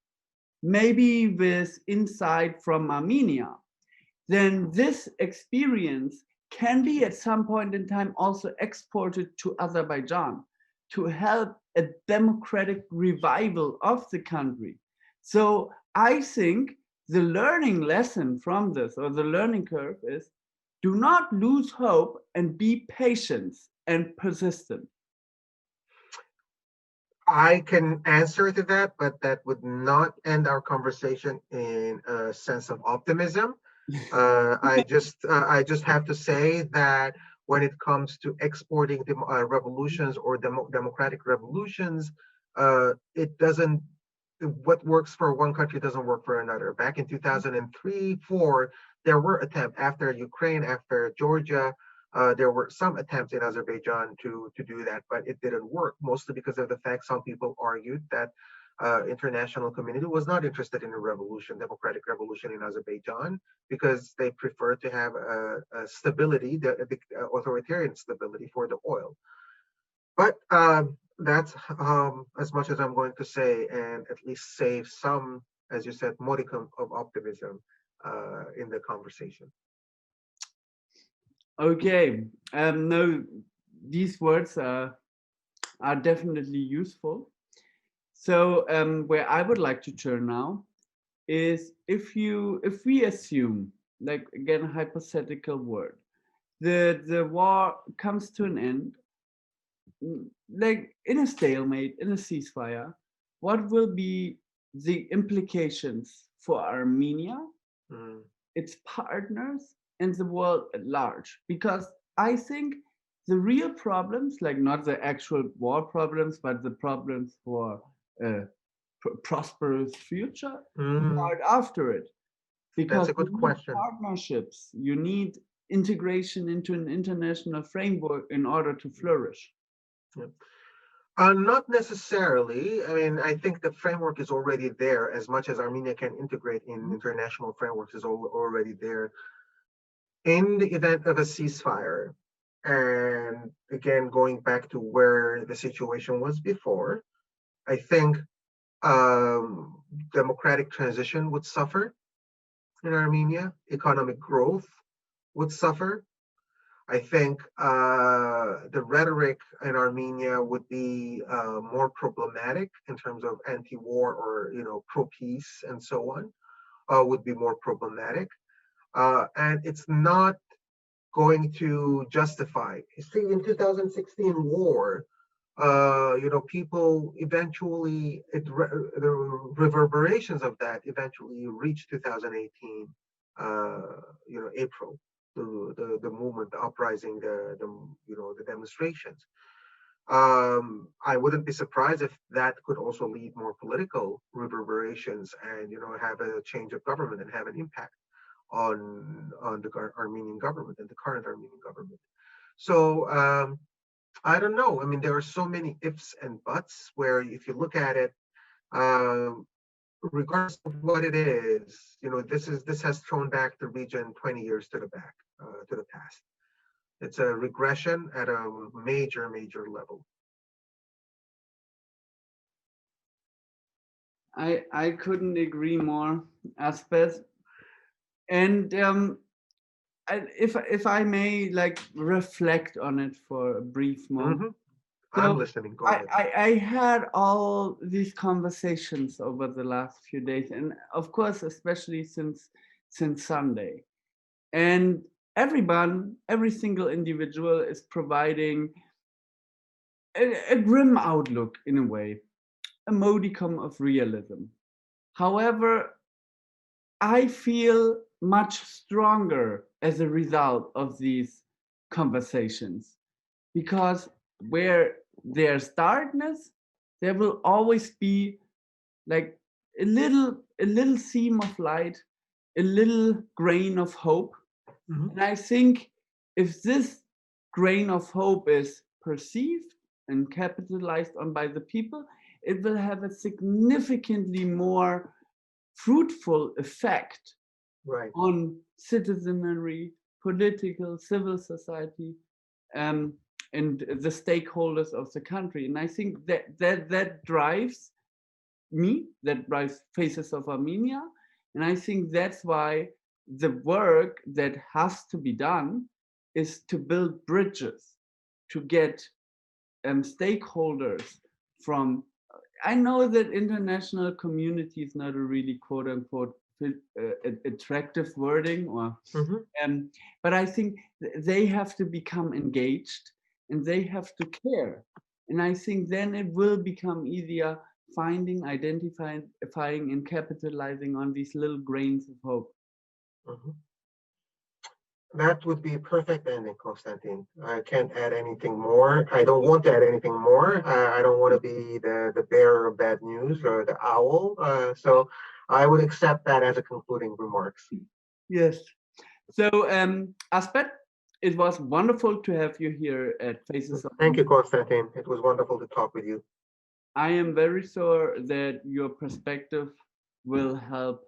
maybe with insight from Armenia, then this experience can be at some point in time also exported to Azerbaijan to help a democratic revival of the country. So I think the learning lesson from this, or the learning curve, is do not lose hope and be patient and persistent.
I can answer to that, but that would not end our conversation in a sense of optimism. I just have to say that when it comes to exporting revolutions or democratic revolutions, it doesn't. What works for one country doesn't work for another. Back in 2003, 4, there were attempts after Ukraine, after Georgia. There were some attempts in Azerbaijan to do that, but it didn't work, mostly because of the fact some people argued that international community was not interested in a revolution, democratic revolution in Azerbaijan, because they preferred to have a stability, the authoritarian stability for the oil. But that's as much as I'm going to say, and at least save some, as you said, modicum of optimism in the conversation.
Okay, no, these words are definitely useful. So where I would like to turn now is if we assume, like again, a hypothetical word, the war comes to an end, like in a stalemate, in a ceasefire, what will be the implications for Armenia, its partners, and the world at large? Because I think the real problems, like not the actual war problems, but the problems for a prosperous future, start after it. Because
that's a good question.
Partnerships, you need integration into an international framework in order to flourish.
Not necessarily. I mean, I think the framework is already there. As much as Armenia can integrate in international frameworks, is already there. In the event of a ceasefire, and again, going back to where the situation was before, I think democratic transition would suffer in Armenia, economic growth would suffer. I think the rhetoric in Armenia would be more problematic in terms of anti-war or pro-peace and so on, would be more problematic. And it's not going to justify. You see, in 2016 war, people eventually, the reverberations of that eventually reached 2018, April, the movement, the uprising, the demonstrations. I wouldn't be surprised if that could also lead more political reverberations and have a change of government and have an impact on the Armenian government and the current Armenian government. So I don't know. I mean, there are so many ifs and buts where if you look at it, regardless of what it is, this has thrown back the region 20 years to the past. It's a regression at a major level.
I couldn't agree more, Asbed. And if I may reflect on it for a brief moment.
I'm listening. Go ahead.
I had all these conversations over the last few days, and of course, especially since Sunday. And every single individual is providing a grim outlook in a way, a modicum of realism. However, I feel much stronger as a result of these conversations, because where there's darkness, there will always be like a little seam of light, a little grain of hope. And I think if this grain of hope is perceived and capitalized on by the people, it will have a significantly more fruitful effect on citizenry, political, civil society, and the stakeholders of the country. And I think that drives me, that drives Faces of Armenia. And I think that's why the work that has to be done is to build bridges, to get stakeholders from, I know that international community is not a really quote unquote attractive wording, or but I think they have to become engaged and they have to care. And I think then it will become easier finding, identifying, and capitalizing on these little grains of hope.
That would be a perfect ending, Konstantin. I can't add anything more. I don't want to add anything more. I don't want to be the bearer of bad news or the owl. So I would accept that as a concluding remarks.
Yes. So, Asbed, it was wonderful to have you here at Faces of
Thank you, Konstantin. It was wonderful to talk with you.
I am very sure that your perspective will help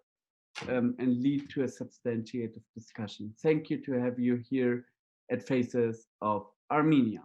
and lead to a substantiated discussion. Thank you to have you here at Faces of Armenia.